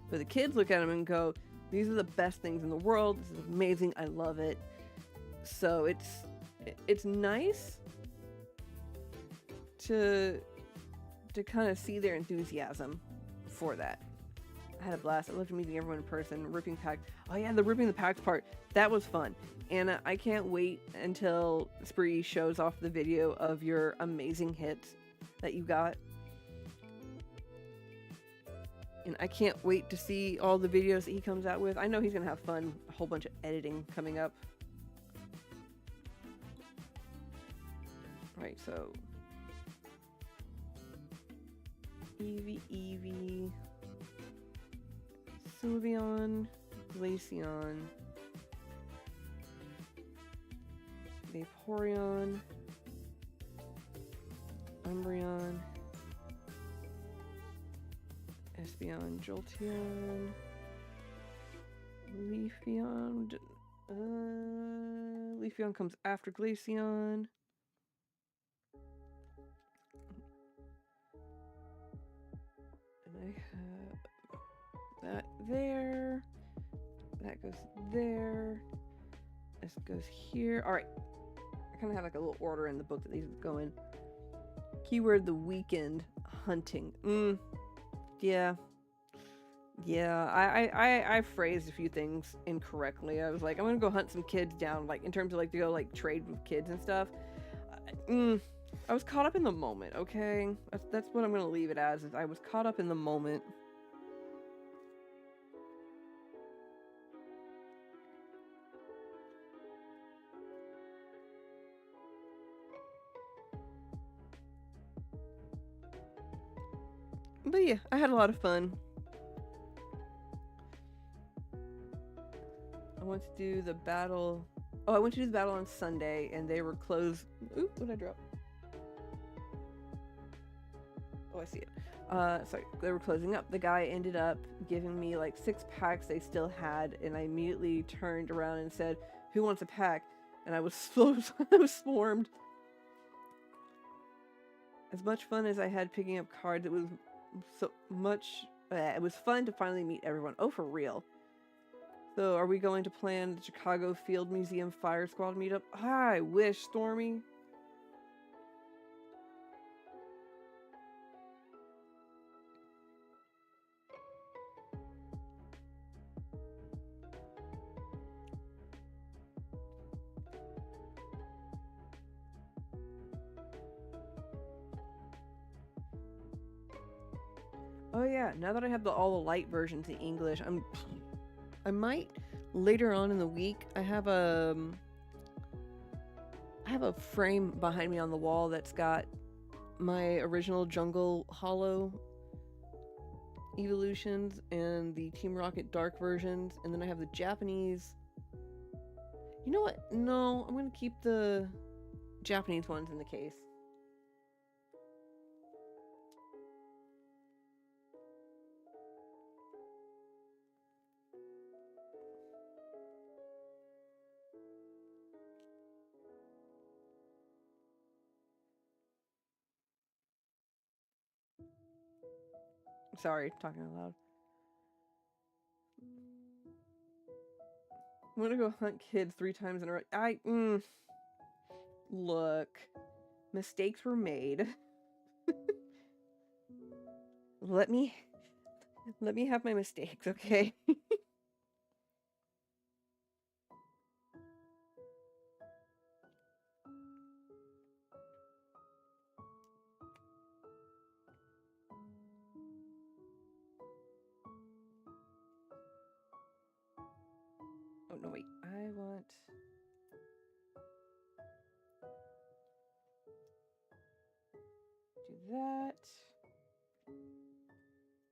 But the kids look at them and go, these are the best things in the world, this is amazing, I love it. So it's nice to kind of see their enthusiasm for that. I had a blast. I loved meeting everyone in person. Ripping pack. Oh yeah, the ripping the packs part. That was fun. And I can't wait until Spree shows off the video of your amazing hits that you got. And I can't wait to see all the videos that he comes out with. I know he's going to have fun. A whole bunch of editing coming up. Right, so... Eevee, Sylveon, Glaceon, Vaporeon, Umbreon, Espeon, Jolteon, Leafeon. Leafeon comes after Glaceon. And I have that there. That goes there. This goes here. Alright. I kind of have like a little order in the book that these go in. Keyword the weekend hunting. Yeah. Yeah, I phrased a few things incorrectly. I was like, I'm gonna go hunt some kids down, like in terms of like to go like trade with kids and stuff. I was caught up in the moment, okay? That's what I'm gonna leave it as, is I was caught up in the moment. But yeah, I had a lot of fun. I went to do the battle. Oh, I went to do the battle on Sunday, and they were closed. Ooh, what did I drop? Oh, I see it. Sorry, they were closing up. The guy ended up giving me like 6 packs they still had, and I immediately turned around and said, "Who wants a pack?" And I was I was swarmed. As much fun as I had picking up cards, it was so much. It was fun to finally meet everyone. Oh, for real. So, are we going to plan the Chicago Field Museum Fire Squad meetup? I wish, Stormy. Oh yeah, now that I have all the light versions in English, I might later on in the week. I have a frame behind me on the wall that's got my original Jungle Hollow evolutions and the Team Rocket Dark versions, and then I have the Japanese. You know what? No, I'm gonna keep the Japanese ones in the case. Sorry, talking out loud. I'm gonna go hunt kids 3 times in a row. Look, mistakes were made. Let me have my mistakes, okay? Oh no, wait. I want do that.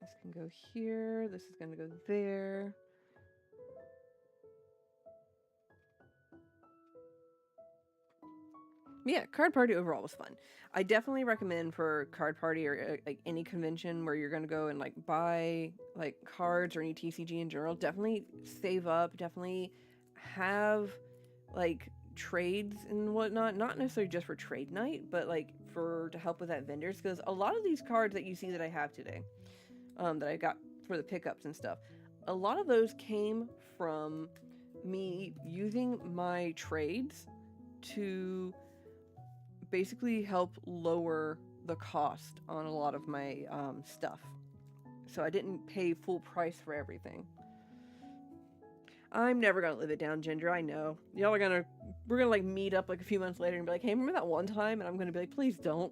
This can go here. This is gonna go there. Yeah, card party overall was fun. I definitely recommend for card party or like any convention where you're gonna go and like buy like cards or any TCG in general. Definitely save up. Definitely have like trades and whatnot. Not necessarily just for trade night, but like to help with that vendors, because a lot of these cards that you see that I have today, that I got for the pickups and stuff, a lot of those came from me using my trades to basically help lower the cost on a lot of my stuff. so I didn't pay full price for everything. I'm never gonna live it down, Ginger. I know. Y'all are gonna. We're gonna like meet up like a few months later and be like, hey, remember that one time? And I'm gonna be like, please don't.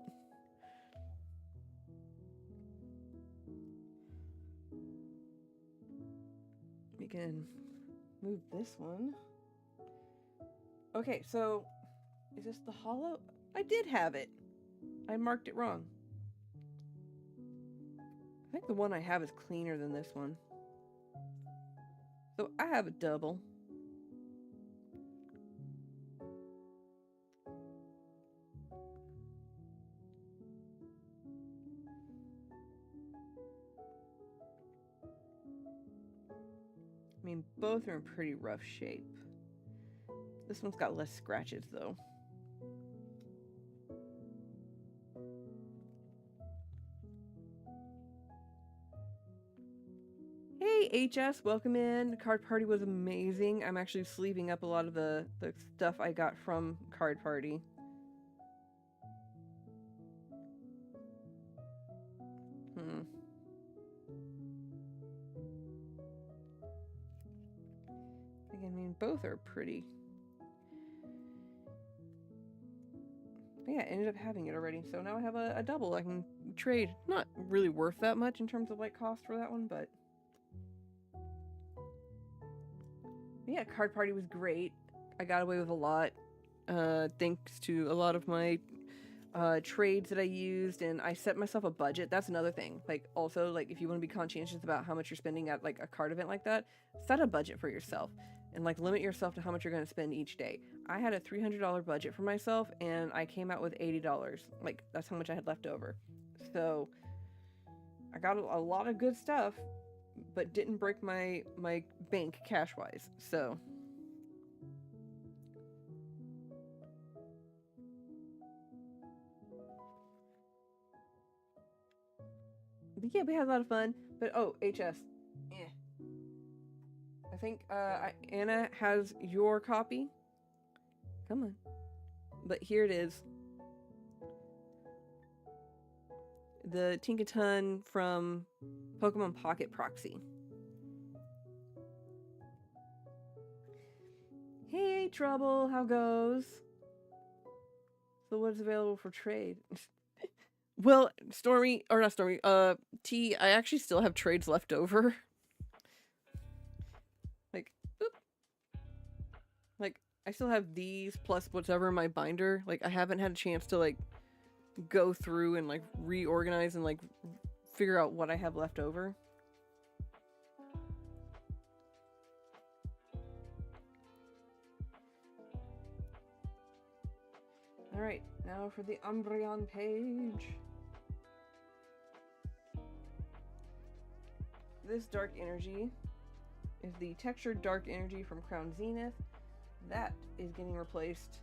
We can move this one. Okay, so is this the hollow? I did have it. I marked it wrong. I think the one I have is cleaner than this one. So I have a double. I mean, both are in pretty rough shape. This one's got less scratches, though. Hey, HS, welcome in. The card party was amazing. I'm actually sleeving up a lot of the stuff I got from card party. I mean, both are pretty. But yeah, I ended up having it already. So now I have a double I can trade. Not really worth that much in terms of like cost for that one, but yeah, card party was great. I got away with a lot, thanks to a lot of my trades that I used, and I set myself a budget. That's another thing. Like, also, like, if you want to be conscientious about how much you're spending at like a card event like that, set a budget for yourself and like limit yourself to how much you're going to spend each day. I had a $300 budget for myself, and I came out with $80. Like, that's how much I had left over. So I got a lot of good stuff, but didn't break my bank cash wise. So but yeah, we had a lot of fun. But oh, HS, I think Anna has your copy. Come on. But here it is. The Tinkaton from Pokemon Pocket Proxy. Hey, Trouble, how goes? So what's available for trade? Well, Stormy, or not Stormy, T, I actually still have trades left over. Like, I still have these plus whatever in my binder. Like, I haven't had a chance to, like, go through and, like, reorganize and, like, figure out what I have left over. Alright, now for the Umbreon page. This Dark Energy is the textured Dark Energy from Crown Zenith. That is getting replaced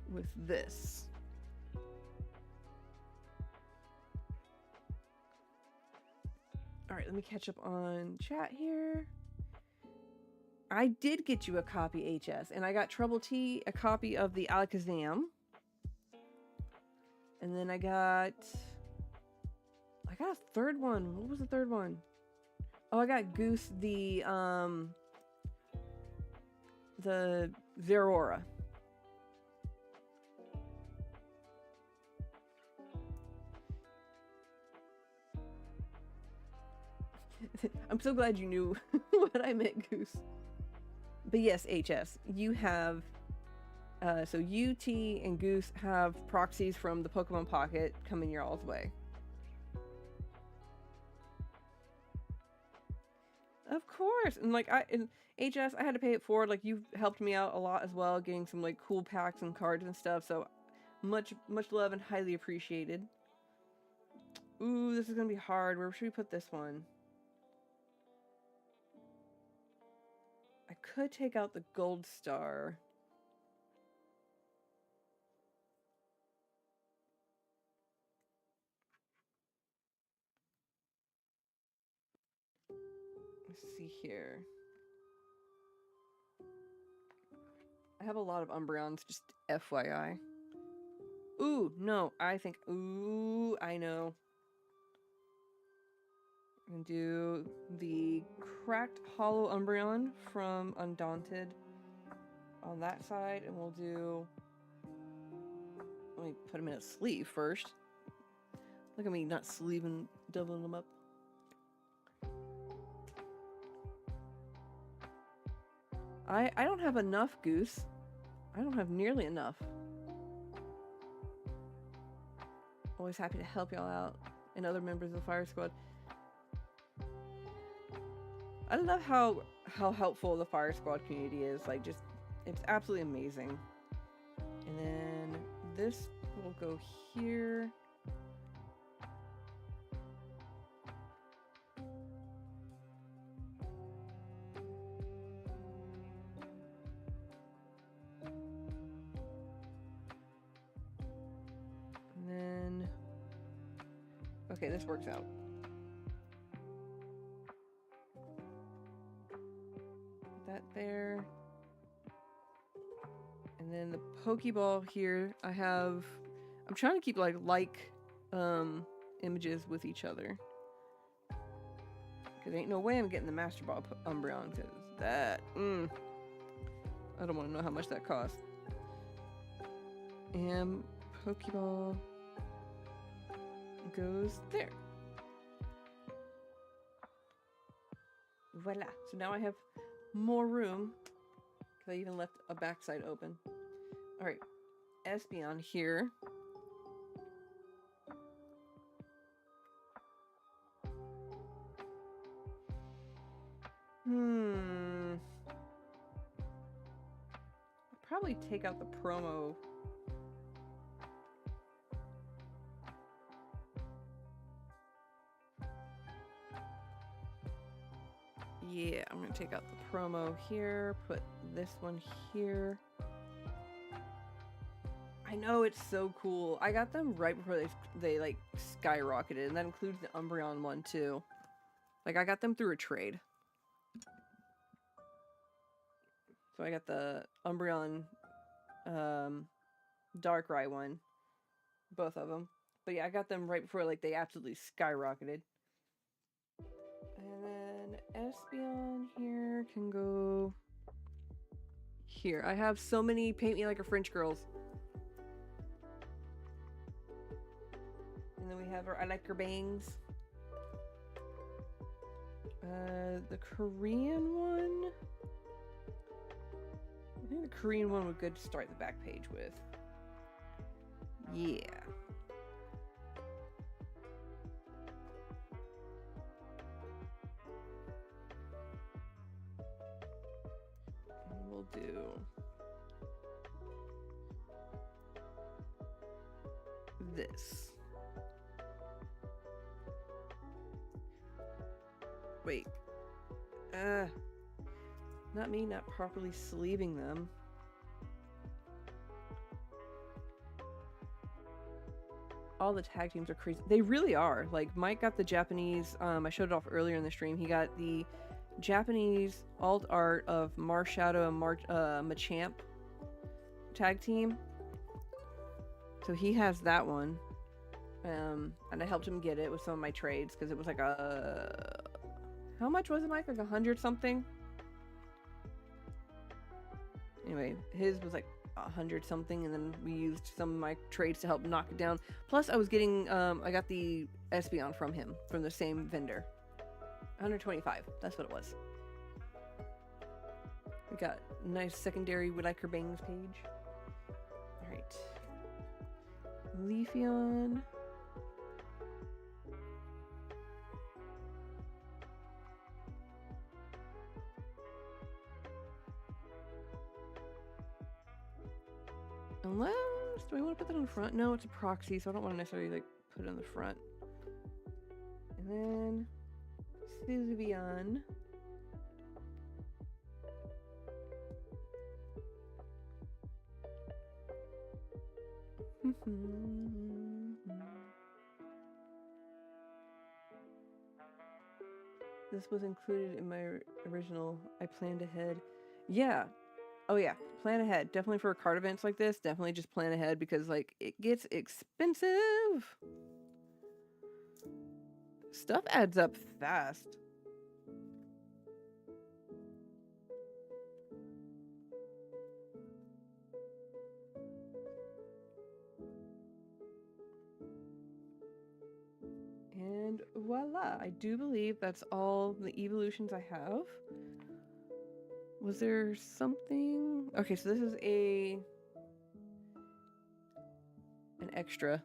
with this. Alright, let me catch up on chat here. I did get you a copy, HS, and I got Trouble T a copy of the Alakazam. And then I got a third one. What was the third one? Oh, I got Goose the Zeraora. I'm so glad you knew what I meant, Goose. But yes, HS, you have so you, T, and Goose have proxies from the Pokemon Pocket coming your all's way. Of course, and like in HS, I had to pay it forward. Like, you've helped me out a lot as well, getting some like cool packs and cards and stuff. So much love and highly appreciated. Ooh, this is gonna be hard. Where should we put this one? I could take out the Gold Star. Let's see here. I have a lot of Umbreons, just FYI. Ooh, no, I think, ooh, I know. And do the cracked hollow Umbreon from Undaunted on that side, and we'll do. Let me put him in a sleeve first. Look at me not sleeving, doubling them up. I don't have enough, Goose. I don't have nearly enough. Always happy to help y'all out and other members of the fire squad. I love how helpful the fire squad community is. Like, just, it's absolutely amazing. And then this will go here. And then, okay, this works out. That there. And then the Pokeball here, I'm trying to keep like images with each other. Because ain't no way I'm getting the Master Ball Umbreon, because that, I don't want to know how much that costs. And Pokeball goes there. Voila. So now I have more room, because I even left a backside open. Alright, Espeon here. I'll probably take out the promo. Yeah, I'm gonna take out the promo here, put this one here. I know, it's so cool. I got them right before they like skyrocketed, and that includes the Umbreon one too. Like, I got them through a trade. So I got the Umbreon Darkrai one. Both of them. But yeah, I got them right before like they absolutely skyrocketed. And then Espeon here can go here. I have so many Paint Me Like a French Girls. And then we have our I Like Her Bangs. The Korean one. I think the Korean one would be good to start the back page with. Yeah. And we'll do this. Wait. Not me not properly sleeving them. All the tag teams are crazy. They really are. Like, Mike got the Japanese, I showed it off earlier in the stream. He got the Japanese alt art of Marshadow and Machamp tag team. So he has that one. And I helped him get it with some of my trades, because it was like a... How much was it, Mike? Like 100 something? Anyway, his was like 100 something, and then we used some of my trades to help knock it down. Plus, I was getting, I got the Espeon from him, from the same vendor. 125, that's what it was. We got a nice secondary Would Like Her Bangs page. Alright. Leafeon. Unless, do I want to put that on the front? No, it's a proxy, so I don't want to necessarily like put it on the front. And then Sylveon. This was included in my original. I planned ahead. Yeah. Oh yeah, plan ahead. Definitely for card events like this, definitely just plan ahead because like it gets expensive. Stuff adds up fast. And voila, I do believe that's all the evolutions I have. Was there something? Okay, so this is an extra.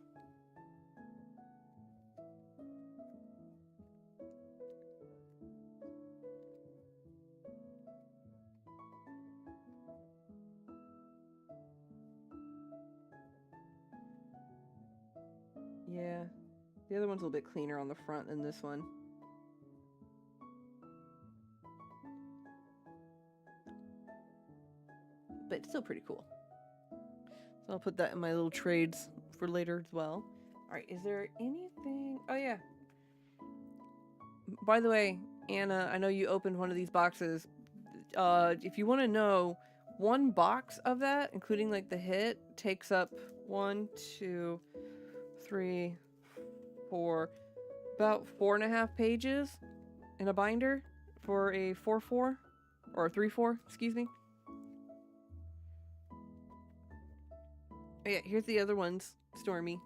Yeah, the other one's a little bit cleaner on the front than this one. But it's still pretty cool. So I'll put that in my little trades for later as well. Alright, is there anything... Oh yeah. By the way, Anna, I know you opened one of these boxes. If you want to know, one box of that, including like the hit, takes up 1, 2, 3, 4, about 4.5 pages in a binder for a 4/4 or a 3/4, excuse me. Oh, yeah, here's the other ones, Stormy.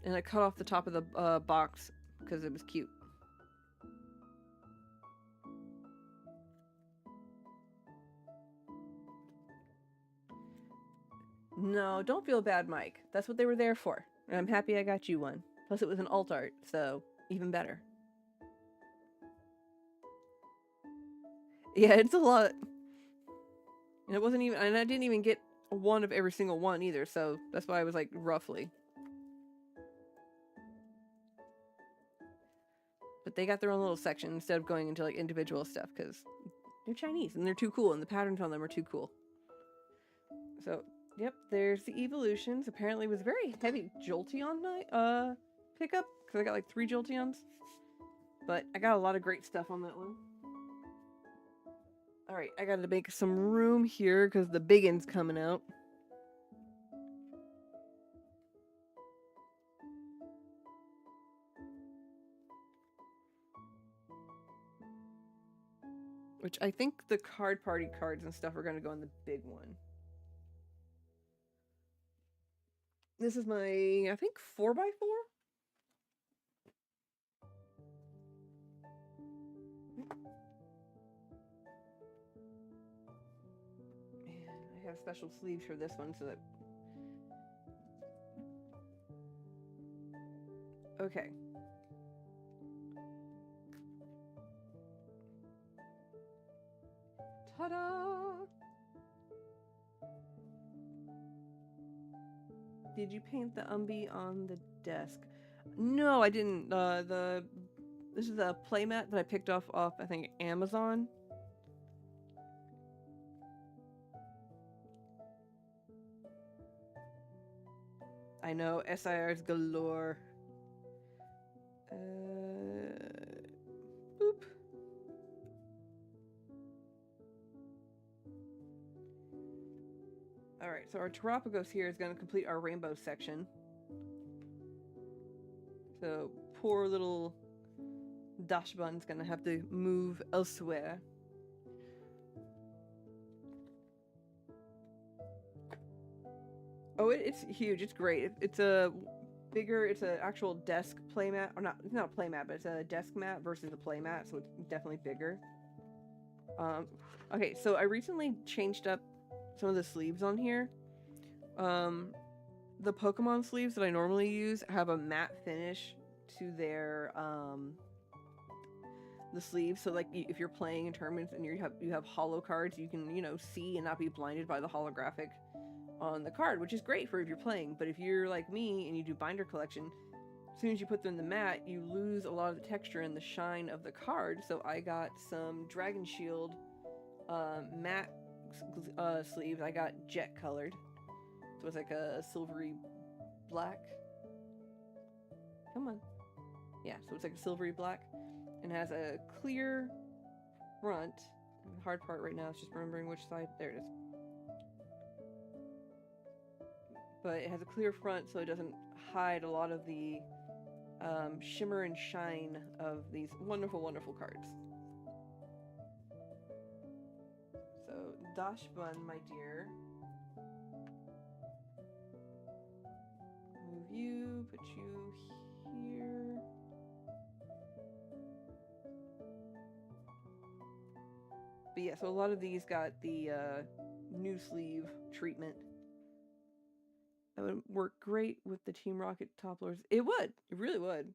And I cut off the top of the box because it was cute. No, don't feel bad, Mike. That's what they were there for. And I'm happy I got you one. Plus it was an alt art, so even better. Yeah, it's a lot. And it wasn't even, and I didn't even get one of every single one either, so that's why I was like, roughly. But they got their own little section instead of going into like individual stuff, because they're Chinese and they're too cool, and the patterns on them are too cool. So, yep, there's the evolutions. Apparently it was very heavy Jolteon pickup, because I got like 3 Jolteons. But I got a lot of great stuff on that one. Alright, I gotta make some room here because the biggin's coming out. Which I think the card party cards and stuff are gonna go in the big one. This is my, I think, 4x4? And I have special sleeves for this one so that... Okay. Ta-da! Did you paint the Umbi on the desk? No, I didn't. This is a playmat that I picked off, I think, Amazon. I know, SIRs galore. Boop. Alright, so our Terapagos here is going to complete our rainbow section. So, poor little Dashbun's going to have to move elsewhere. Oh, it's huge. It's great. It's a bigger, it's an actual desk playmat. Or not, it's not a playmat, but it's a desk mat versus a playmat, so it's definitely bigger. Okay, so I recently changed up some of the sleeves on here. The Pokemon sleeves that I normally use have a matte finish to their the sleeves, so like if you're playing in tournaments and you have holo cards, you can, you know, see and not be blinded by the holographic on the card, which is great for if you're playing. But if you're like me and you do binder collection, as soon as you put them in the mat, you lose a lot of the texture and the shine of the card. So I got some Dragon Shield matte sleeves. I got jet colored, so it's like a silvery black. Come on. Yeah, so it's like a silvery black and has a clear front The hard part right now is just remembering which side. There it is. But it has a clear front, so it doesn't hide a lot of the shimmer and shine of these wonderful, wonderful cards. So, Dashbun, my dear. Move you, put you here. But yeah, so a lot of these got the new sleeve treatment. That would work great with the Team Rocket topplers. It would. It really would.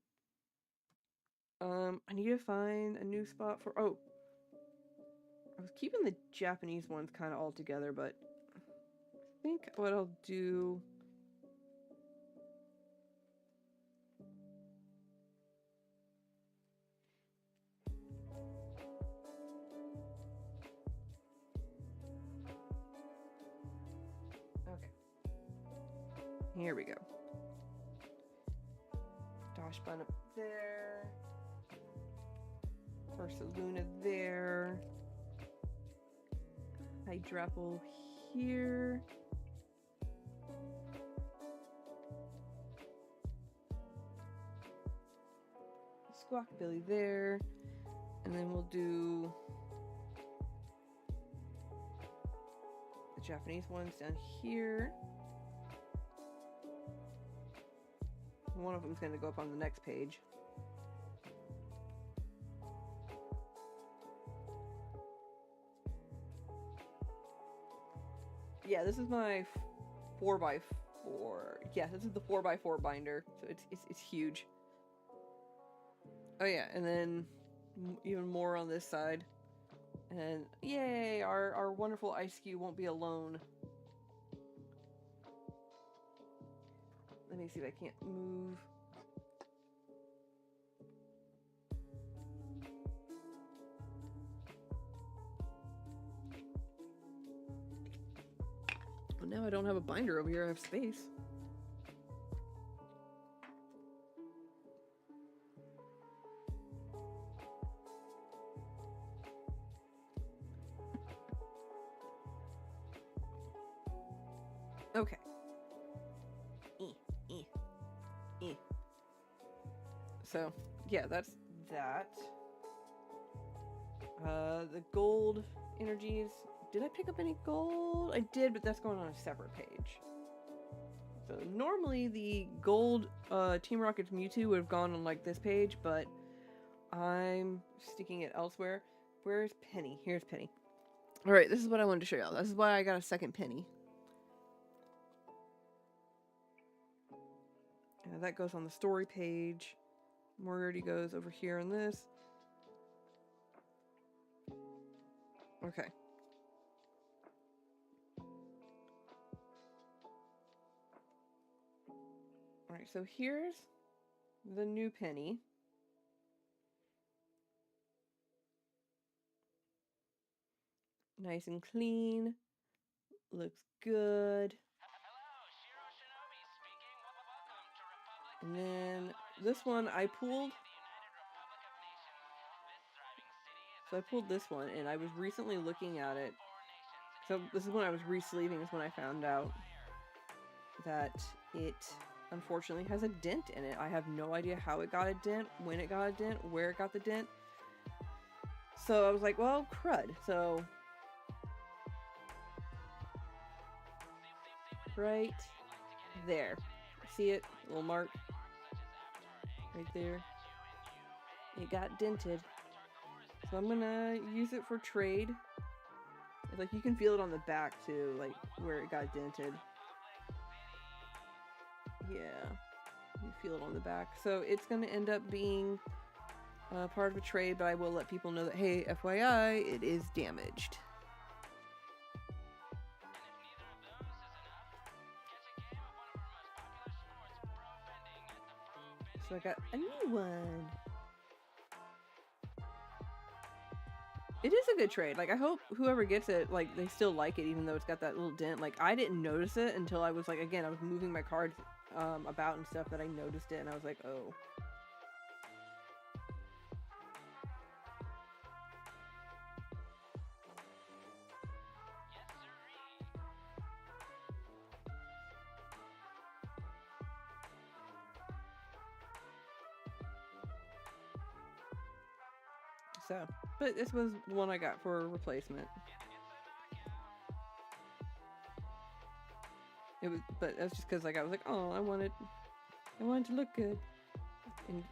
I need to find a new spot for... Oh. I was keeping the Japanese ones kind of all together, but I think what I'll do... Okay. Here we go. Dashbun up there. Ursaluna there. Hydrapple here. Squawkbilly there. And then we'll do the Japanese ones down here. One of them's going to go up on the next page. Yeah, this is my 4x4. Yeah, this is the 4x4 binder, so it's huge. Oh yeah, and then even more on this side. And yay, our wonderful ice cube won't be alone. Let me see if I can't move. Well, now I don't have a binder over here, I have space. Okay. So, yeah, that's that. The gold energies. Did I pick up any gold? I did, but that's going on a separate page. So normally the gold Team Rocket's Mewtwo would have gone on like this page, but I'm sticking it elsewhere. Where's Penny? Here's Penny. Alright, this is what I wanted to show y'all. This is why I got a second Penny. That goes on the story page. Moriarty goes over here on this. Okay. Alright, so here's the new Penny. Nice and clean. Looks good. And then this one I pulled. So I pulled this one, and I was recently looking at it. So this is when I was re-sleeving, is when I found out that it unfortunately has a dent in it. I have no idea how it got a dent, when it got a dent, where it got the dent. So I was like, well, crud. So right there. See it? Little mark. Right there. It got dented. So I'm gonna use it for trade. It's like you can feel it on the back too, like where it got dented. Yeah. You feel it on the back. So it's gonna end up being part of a trade, but I will let people know that, hey, FYI, it is damaged. So I got a new one. It is a good trade. Like, I hope whoever gets it, like, they still like it, even though it's got that little dent. Like, I didn't notice it until I was, like, again, I was moving my cards about and stuff, that I noticed it, and I was like, oh. So, but this was one I got for a replacement. It was, but that's just because like I was like, oh, I wanted to look good,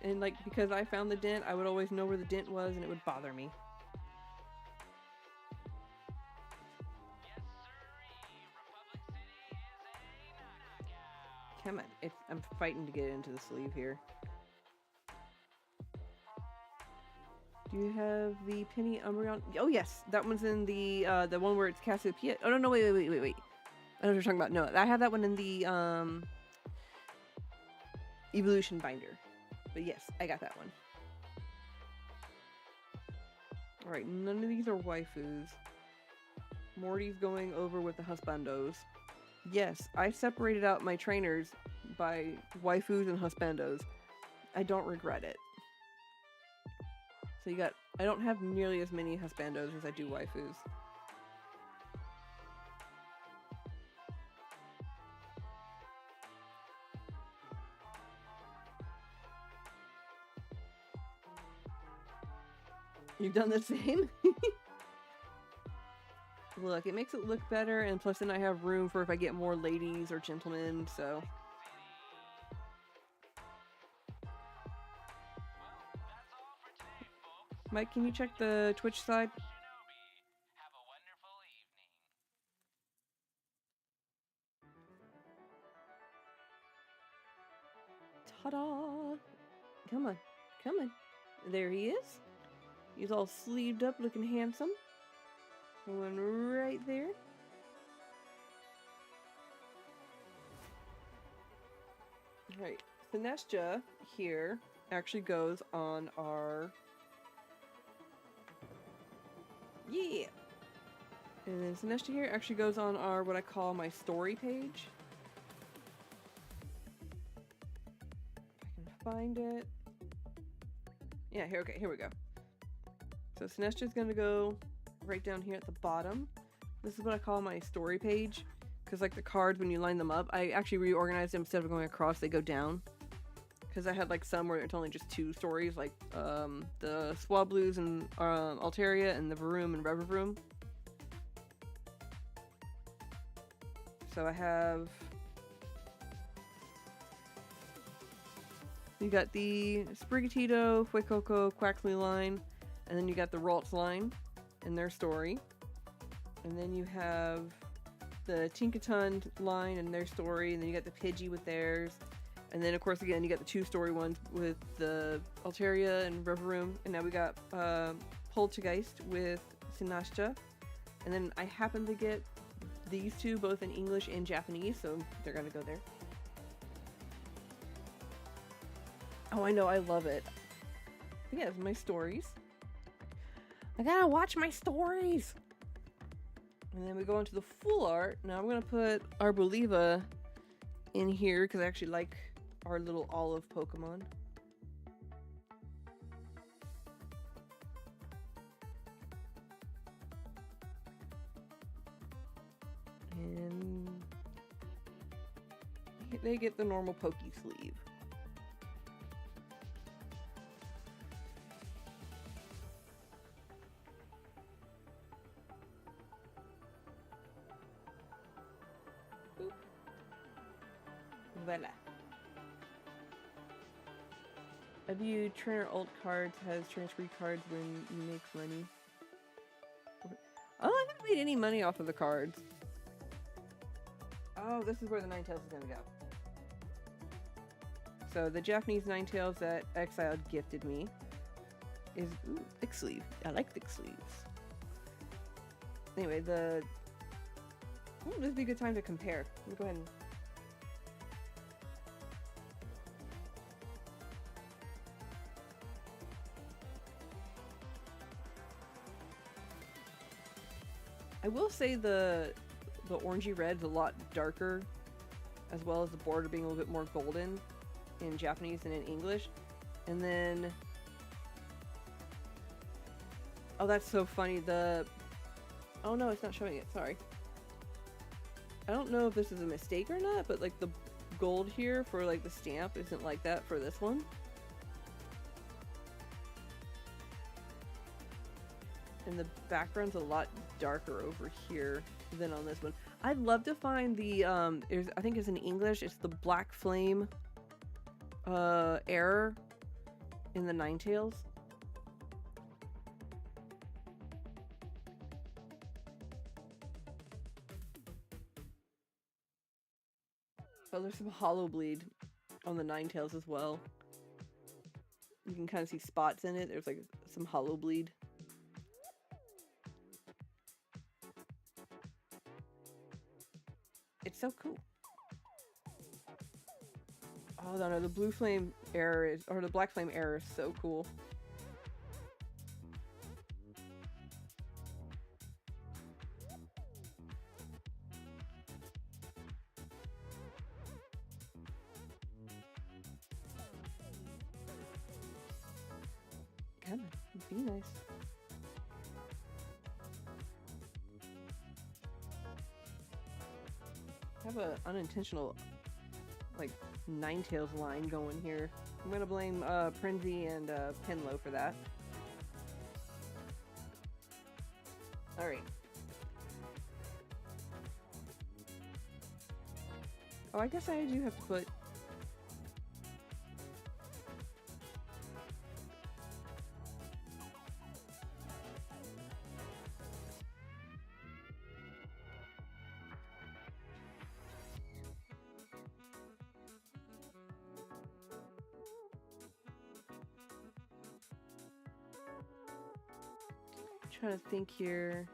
and like because I found the dent, I would always know where the dent was, and it would bother me. Come on, I'm fighting to get into the sleeve here. Do you have the Penny Umbreon? Oh yes, that one's in the one where it's Cassiopeia. Oh no, wait. I know what you're talking about. No, I have that one in the Evolution binder. But yes, I got that one. Alright, none of these are waifus. Morty's going over with the husbandos. Yes, I separated out my trainers by waifus and husbandos. I don't regret it. So I don't have nearly as many husbandos as I do waifus. You've done the same? Look, it makes it look better, and plus then I have room for if I get more ladies or gentlemen, so... Mike, can you check the Twitch side? Ta-da! Come on. There he is. He's all sleeved up, looking handsome. Going right there. Alright, Sinestia here actually goes on our... Yeah! And then Sinestia here actually goes on our, what I call my story page. If I can find it. Yeah, here we go. So Sinestia's gonna go right down here at the bottom. This is what I call my story page. Because like the cards, when you line them up, I actually reorganized them instead of going across, they go down. Because I had like some where it's only just 2 stories, like the Swablues and Altaria and the Varoom and Revavroom. So I have... You got the Sprigatito, Fuecoco, Quaxley line, and then you got the Ralts line and their story. And then you have the Tinkaton line and their story, and then you got the Pidgey with theirs. And then, of course, again, you got the 2-story ones with the Altaria and Revavroom. And now we got Poltergeist with Sinastia. And then I happen to get these 2 both in English and Japanese, so they're gonna go there. Oh, I know, I love it. But yeah, my stories. I gotta watch my stories! And then we go into the full art. Now I'm gonna put Arboliva in here because I actually like our little olive Pokemon. And they get the normal Pokey sleeve. Boop. Voila. A view trainer alt cards has transfer cards when you make money. Oh, I haven't made any money off of the cards. Oh, this is where the Ninetales is gonna go. So the Japanese Ninetales that Exiled gifted me is thick sleeve. I like thick sleeves. Anyway, this would be a good time to compare. Let me go ahead and... I will say the orangey red is a lot darker, as well as the border being a little bit more golden in Japanese than in English. And then... Oh, that's so funny. Oh no, it's not showing it. Sorry. I don't know if this is a mistake or not, but like the gold here for like the stamp isn't like that for this one. And the background's a lot darker over here than on this one. I'd love to find the, I think it's in English, it's the Black Flame, error in the Ninetales. Oh, there's some hollow bleed on the Ninetales as well. You can kind of see spots in it. There's like some hollow bleed. It's so cool. Oh no, the blue flame error is, or the black flame error is so cool. Come on, be nice. I have an unintentional, like, Ninetales line going here. I'm gonna blame Prinzy and Penlo for that. Alright. Oh, I guess I do have to put... trying to think here,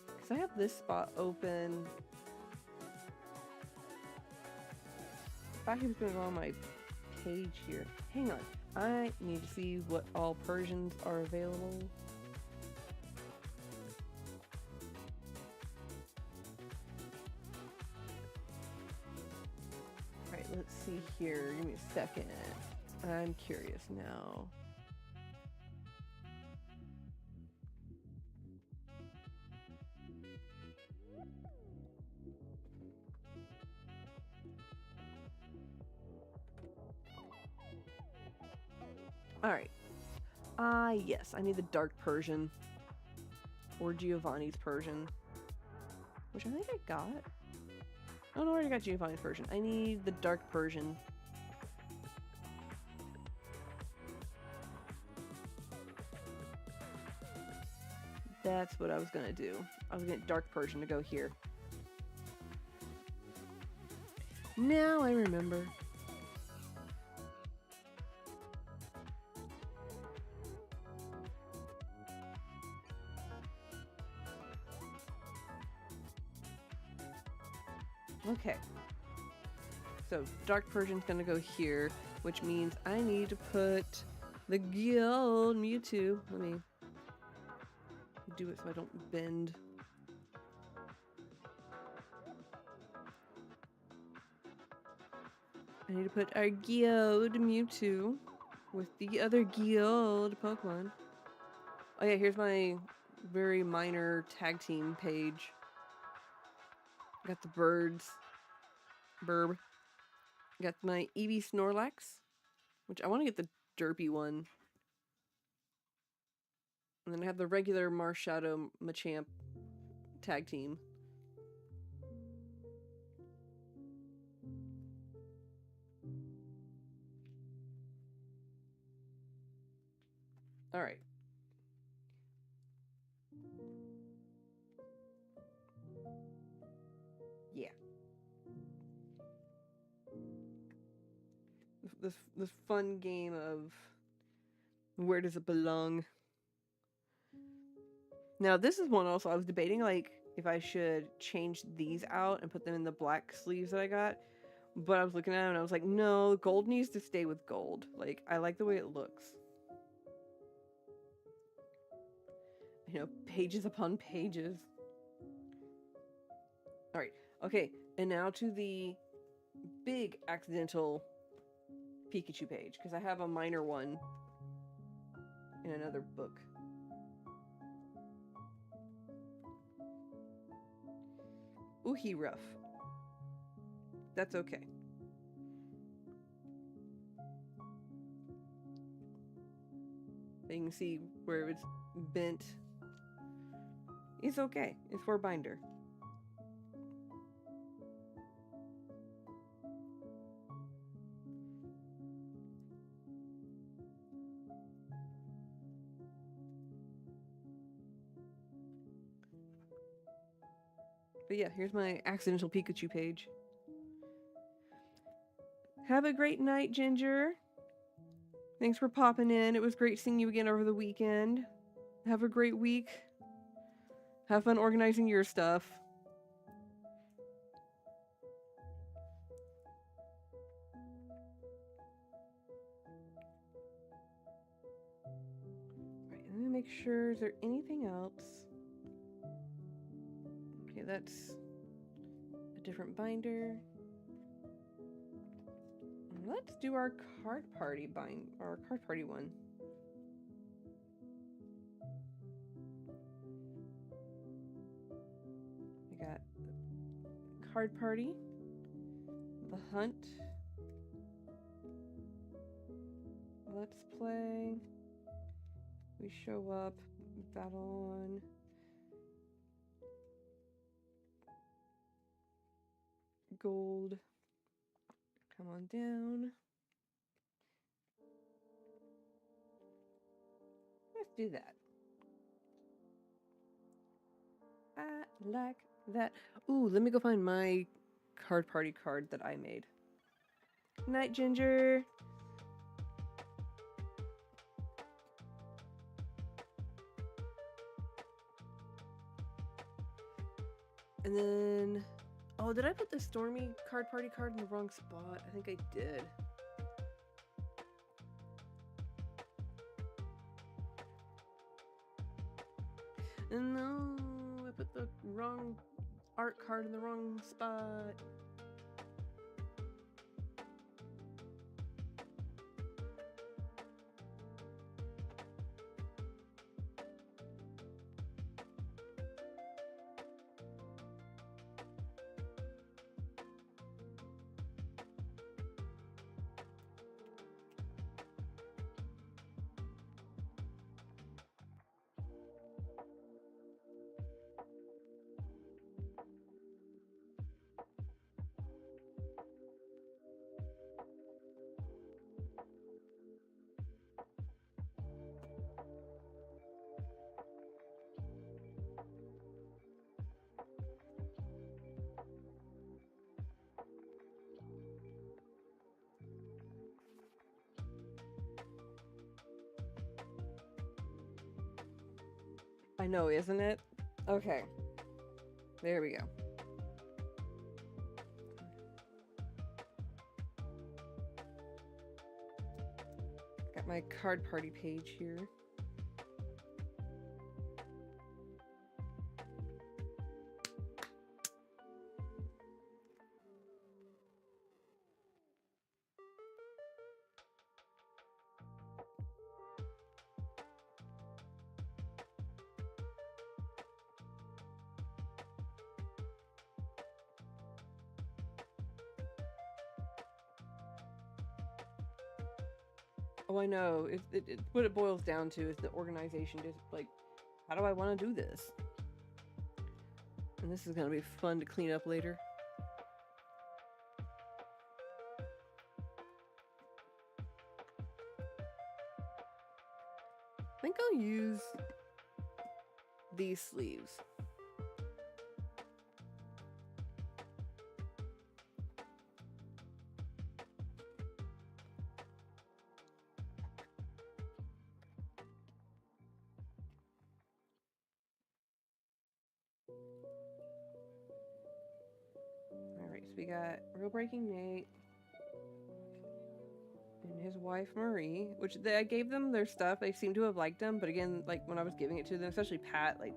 because I have this spot open. If I was going to go on my page here, hang on, I need to see what all Persians are available. Alright, let's see here, give me a second. I'm curious now. Alright. Yes, I need the Dark Persian. Or Giovanni's Persian. Which I think I got. Oh no, I already got Giovanni's Persian. I need the Dark Persian. That's what I was gonna do. I was gonna get Dark Persian to go here. Now I remember. Okay. So Dark Persian's gonna go here, which means I need to put the Guild Mewtwo. Let me do it so I don't bend. I need to put our Guild Mewtwo with the other Guild Pokemon. Oh yeah, here's my very minor tag team page. Got the birds. Burb. Got my Eevee Snorlax, which I want to get the derpy one. And then I have the regular Marshadow Machamp tag team. Alright. Yeah. This fun game of where does it belong? Now this is one also I was debating, like, if I should change these out and put them in the black sleeves that I got, but I was looking at them and I was like, no, gold needs to stay with gold. Like, I like the way it looks. You know, pages upon pages. Alright, okay, and now to the big accidental Pikachu page, because I have a minor one in another book. Ooh, he rough. That's okay. You can see where it's bent. It's okay. It's for binder. But yeah, here's my accidental Pikachu page. Have a great night, Ginger. Thanks for popping in. It was great seeing you again over the weekend. Have a great week. Have fun organizing your stuff. Alright, let me make sure. Is there anything else? Okay, that's a different binder. Let's do our card party one. We got card party, the hunt, let's play, we show up, battle on, gold, come on down. Let's do that. I like that. Ooh, let me go find my card party card that I made. Night, Ginger. And then, oh, did I put the Stormy card party card in the wrong spot? I think I did. And no, I put the wrong art card in the wrong spot. I know, isn't it? Okay. There we go. Got my card party page here. Oh, I know. What it boils down to is the organization. Just like, how do I want to do this? And this is going to be fun to clean up later. I think I'll use these sleeves. Alright, so we got Real Breaking Nate and his wife Marie, which I gave them their stuff. They seem to have liked them, but again, like when I was giving it to them, especially Pat, like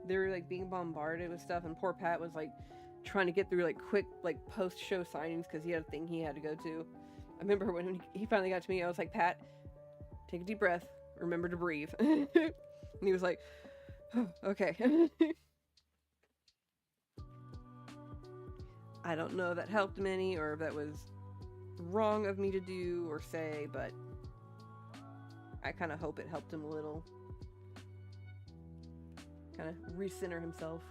they were like being bombarded with stuff, and poor Pat was like trying to get through like quick like post-show signings because he had a thing he had to go to. I remember when he finally got to me, I was like, Pat, take a deep breath, remember to breathe. And he was like, oh, okay. I don't know if that helped him any or if that was wrong of me to do or say, but I kind of hope it helped him a little. Kind of recenter himself.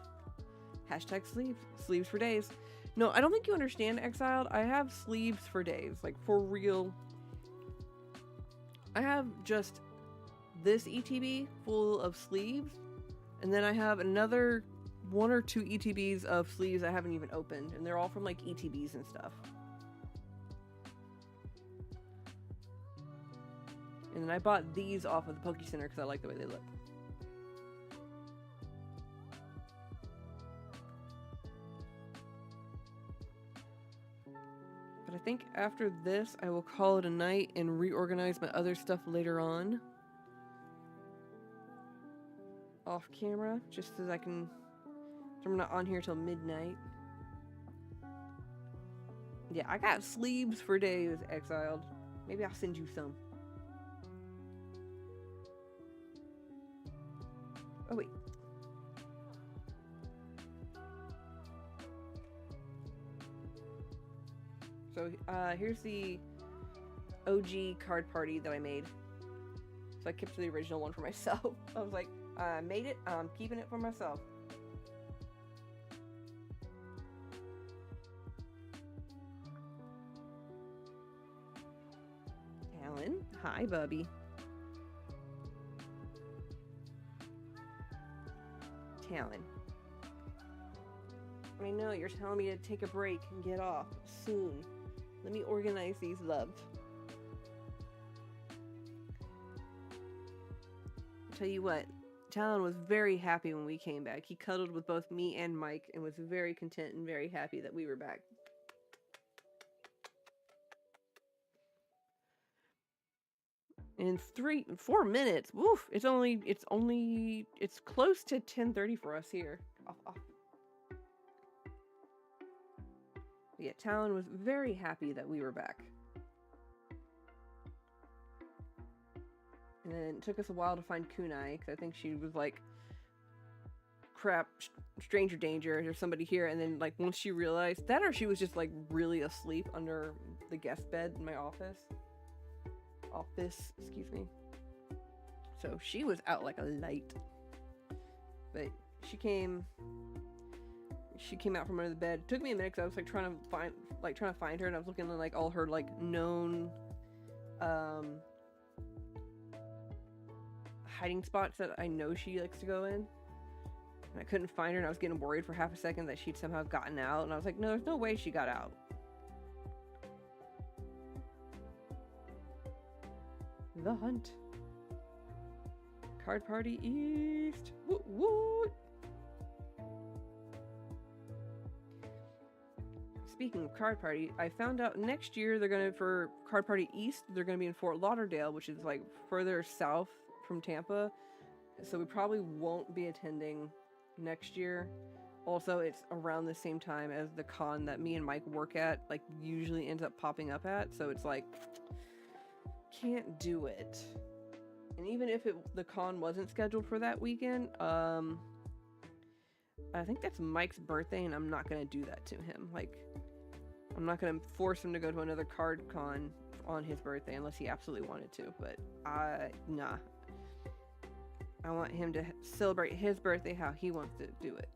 Hashtag sleeves. Sleeves for days. No, I don't think you understand, Exiled. I have sleeves for days. Like, for real. I have just this ETB full of sleeves. And then I have another 1 or 2 ETBs of sleeves I haven't even opened. And they're all from, like, ETBs and stuff. And then I bought these off of the Poke Center because I like the way they look. But I think after this, I will call it a night and reorganize my other stuff later on. Off camera, just so I can... So I'm not on here till midnight. Yeah, I got sleeves for days, Exiled. Maybe I'll send you some. Oh, wait. So, here's the OG card party that I made. So I kept the original one for myself. I was like, I made it, I'm keeping it for myself. Alan, hi, Bubby. Talon. I know, you're telling me to take a break and get off soon. Let me organize these, love. I'll tell you what, Talon was very happy when we came back. He cuddled with both me and Mike and was very content and very happy that we were back. In 4 minutes, woof, it's close to 10:30 for us here. Off. Yeah, Talon was very happy that we were back. And then it took us a while to find Kunai, because I think she was like, crap, stranger danger, there's somebody here. And then, like, once she realized that, or she was just, like, really asleep under the guest bed in my office, excuse me. So she was out like a light. But she came out from under the bed. It took me a minute because I was like trying to find her, and I was looking at like all her like known hiding spots that I know she likes to go in. And I couldn't find her, and I was getting worried for half a second that she'd somehow gotten out, and I was like, no, there's no way she got out. The hunt. Card Party East. Woot woot. Speaking of Card Party, I found out next year for Card Party East, they're gonna be in Fort Lauderdale, which is like further south from Tampa. So we probably won't be attending next year. Also, it's around the same time as the con that me and Mike work at, like usually ends up popping up at. So it's like, can't do it. And even if the con wasn't scheduled for that weekend, I think that's Mike's birthday, and I'm not gonna do that to him. Like, I'm not gonna force him to go to another card con on his birthday unless he absolutely wanted to. But nah. I want him to celebrate his birthday how he wants to do it.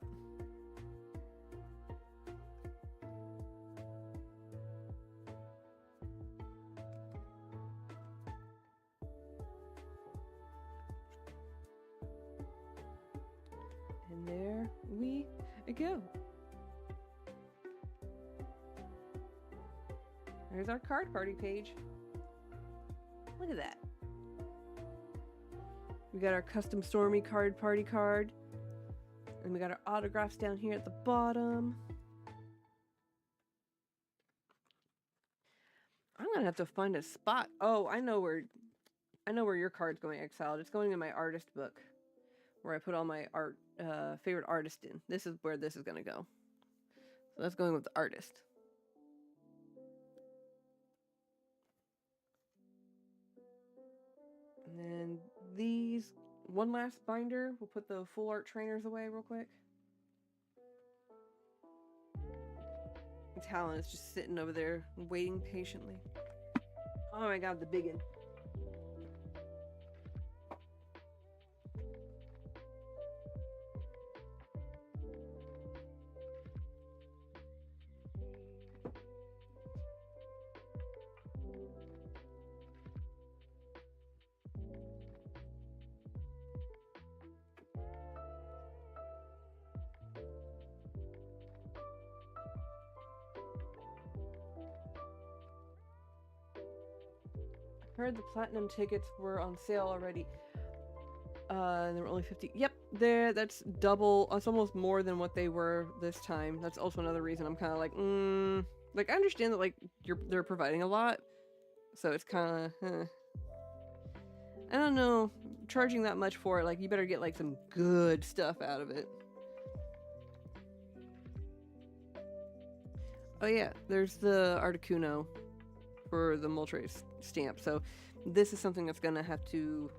And there we go. There's our card party page. Look at that. We got our custom Stormy card party card. And we got our autographs down here at the bottom. I'm gonna have to find a spot. Oh, I know where your card's going, Exiled. It's going in my artist book, where I put all my favorite artists in. This is where this is gonna go. So that's going with the artist. And then these, one last binder. We'll put the full art trainers away real quick. Talon is just sitting over there waiting patiently. Oh my god, the biggin. Heard the platinum tickets were on sale already. There were only 50. Yep, that's double. It's almost more than what they were this time. That's also another reason I'm kind of like, like I understand that like they're providing a lot, so it's kind of, I don't know, charging that much for it. Like you better get like some good stuff out of it. Oh yeah, there's the Articuno for the Moltres stamp. So this is something that's gonna have to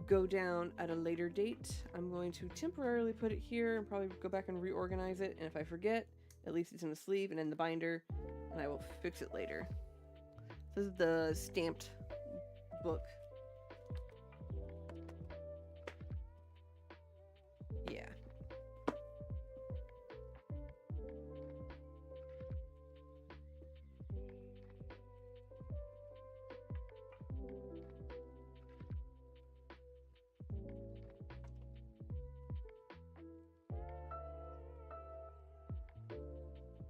go down at a later date. I'm going to temporarily put it here and probably go back and reorganize it. And if I forget, at least it's in the sleeve and in the binder, and I will fix it later. This is the stamped book. Yeah.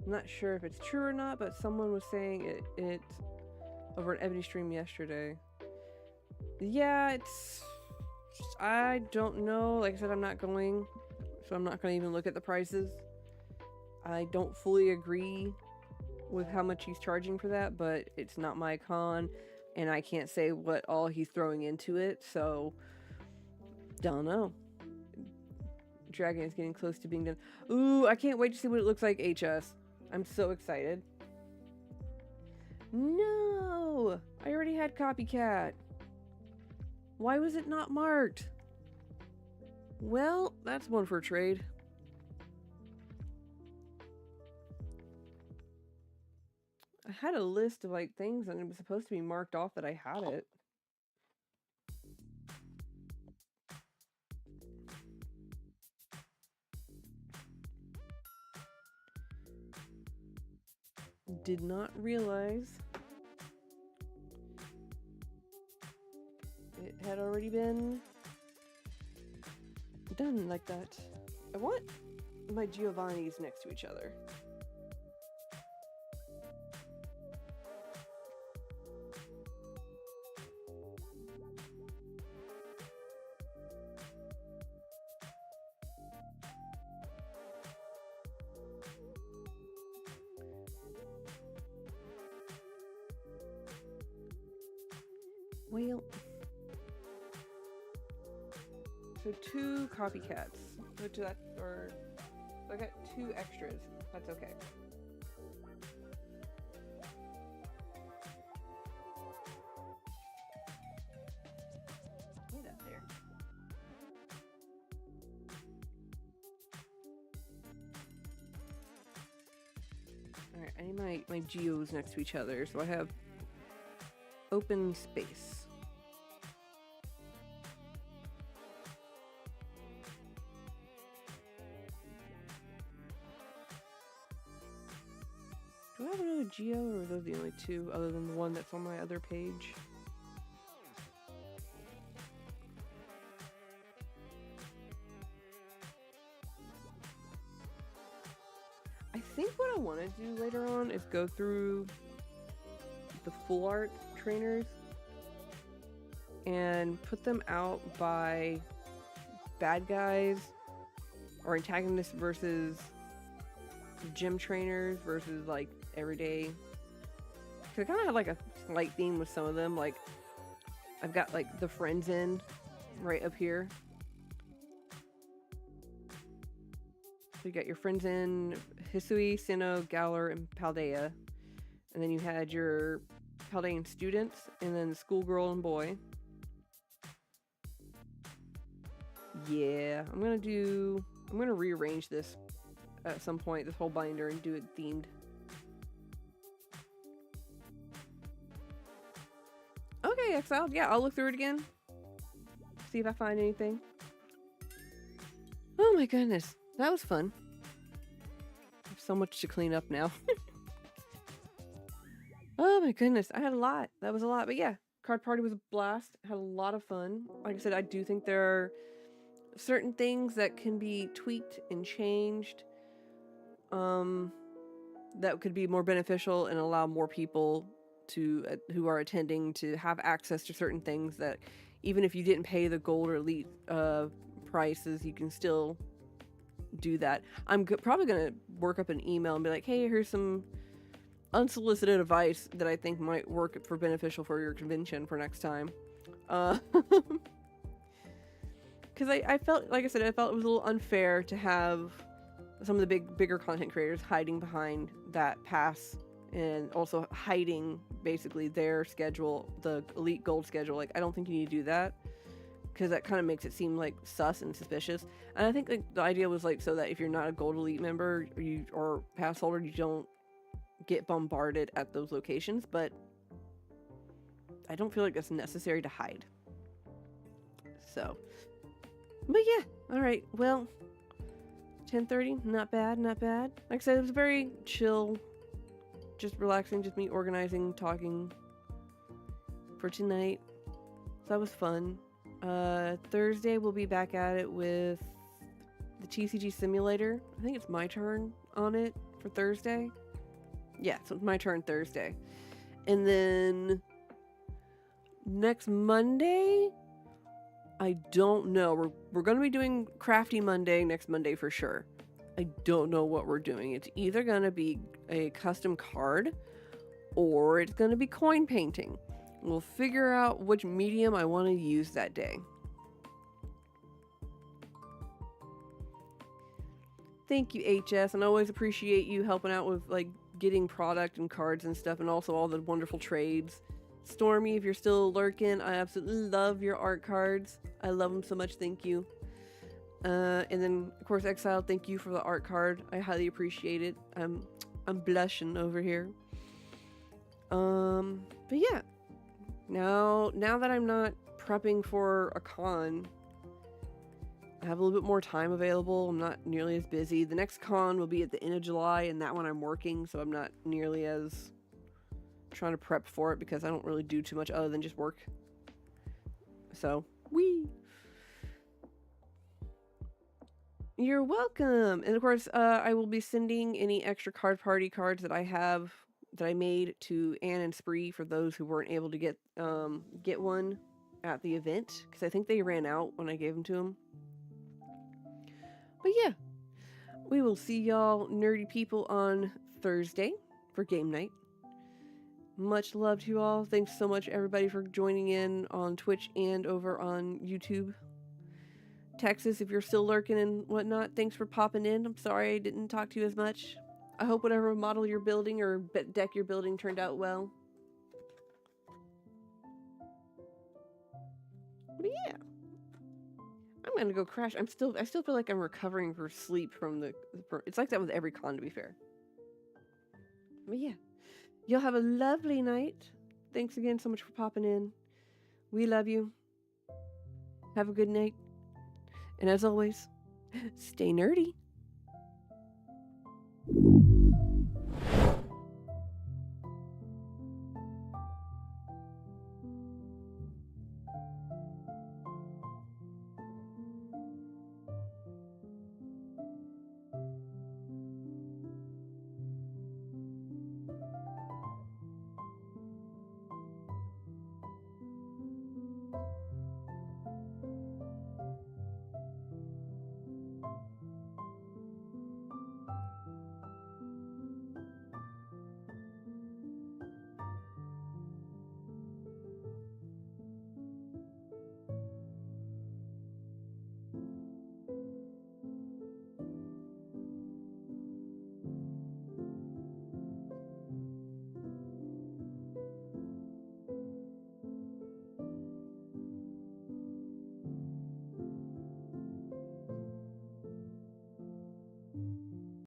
I'm not sure if it's true or not, but someone was saying it over an Ebony stream yesterday. Yeah, I don't know. Like I said, I'm not going, so I'm not going to even look at the prices. I don't fully agree with how much he's charging for that, but it's not my con, and I can't say what all he's throwing into it, so don't know. Dragon is getting close to being done. Ooh, I can't wait to see what it looks like HS. I'm so excited. No! I already had Copycat. Why was it not marked? Well, that's one for trade. I had a list of like things and it was supposed to be marked off that I had it. Did not realize it had already been done like that. I want my Giovannis next to each other. Well, so 2 copycats. Which that, or I got 2 extras. That's okay. Get up there. All right, I need my geos next to each other, so I have open space. Do I have another geo, or are those the only 2 other than the one that's on my other page? I think what I want to do later on is go through the full art trainers and put them out by bad guys or antagonists versus gym trainers versus like everyday. Cause I kind of have like a slight theme with some of them. Like I've got like the friends in right up here. So you got your friends in Hisui, Sinnoh, Galar, and Paldea. And then you had your Paldean students, and then schoolgirl and boy. Yeah, I'm gonna rearrange this at some point, this whole binder, and do it themed. Okay, Exile, yeah, I'll look through it again. See if I find anything. Oh my goodness, that was fun. I have so much to clean up now. Oh my goodness, I had a lot. That was a lot, but yeah, card party was a blast. Had a lot of fun. Like I said, I do think there are certain things that can be tweaked and changed that could be more beneficial and allow more people to who are attending to have access to certain things that even if you didn't pay the gold or elite prices, you can still do that. I'm probably gonna work up an email and be like, hey, here's some unsolicited advice that I think might work for beneficial for your convention for next time. Because I felt, like I said, I felt it was a little unfair to have some of the bigger content creators hiding behind that pass and also hiding basically their schedule, the elite gold schedule. Like, I don't think you need to do that because that kind of makes it seem like sus and suspicious. And I think like the idea was like so that if you're not a gold elite member or pass holder, you don't get bombarded at those locations. But I don't feel like it's necessary to hide. So, but yeah, all right. Well, 10:30, not bad, not bad. Like I said, it was very chill, just relaxing, just me organizing, talking for tonight. So that was fun. Thursday we'll be back at it with the TCG simulator. I think it's my turn on it for Thursday. Yeah, so it's my turn Thursday. And then next Monday, I don't know. We're going to be doing Crafty Monday next Monday for sure. I don't know what we're doing. It's either going to be a custom card or it's going to be coin painting. We'll figure out which medium I want to use that day. Thank you, HS, and I always appreciate you helping out with like getting product and cards and stuff, and also all the wonderful trades. Stormy, if you're still lurking, I absolutely love your art cards. I love them so much. Thank you. And then, of course, Exile, thank you for the art card. I highly appreciate it. I'm blushing over here. But yeah. Now that I'm not prepping for a con, I have a little bit more time available. I'm not nearly as busy. The next con will be at the end of July, and that one I'm working, so I'm not nearly as trying to prep for it because I don't really do too much other than just work. So, wee! You're welcome! And of course, I will be sending any extra card party cards that I have, that I made to Anne and Spree for those who weren't able to get one at the event, because I think they ran out when I gave them to them. But yeah, we will see y'all nerdy people on Thursday for game night. Much love to you all. Thanks so much, everybody, for joining in on Twitch and over on YouTube. Texas, if you're still lurking and whatnot, thanks for popping in. I'm sorry I didn't talk to you as much. I hope whatever model you're building or deck you're building turned out well. But yeah, I'm gonna go crash. I still feel like I'm recovering from sleep from the. It's like that with every con, to be fair. But yeah. You'll have a lovely night. Thanks again so much for popping in. We love you. Have a good night. And as always, stay nerdy.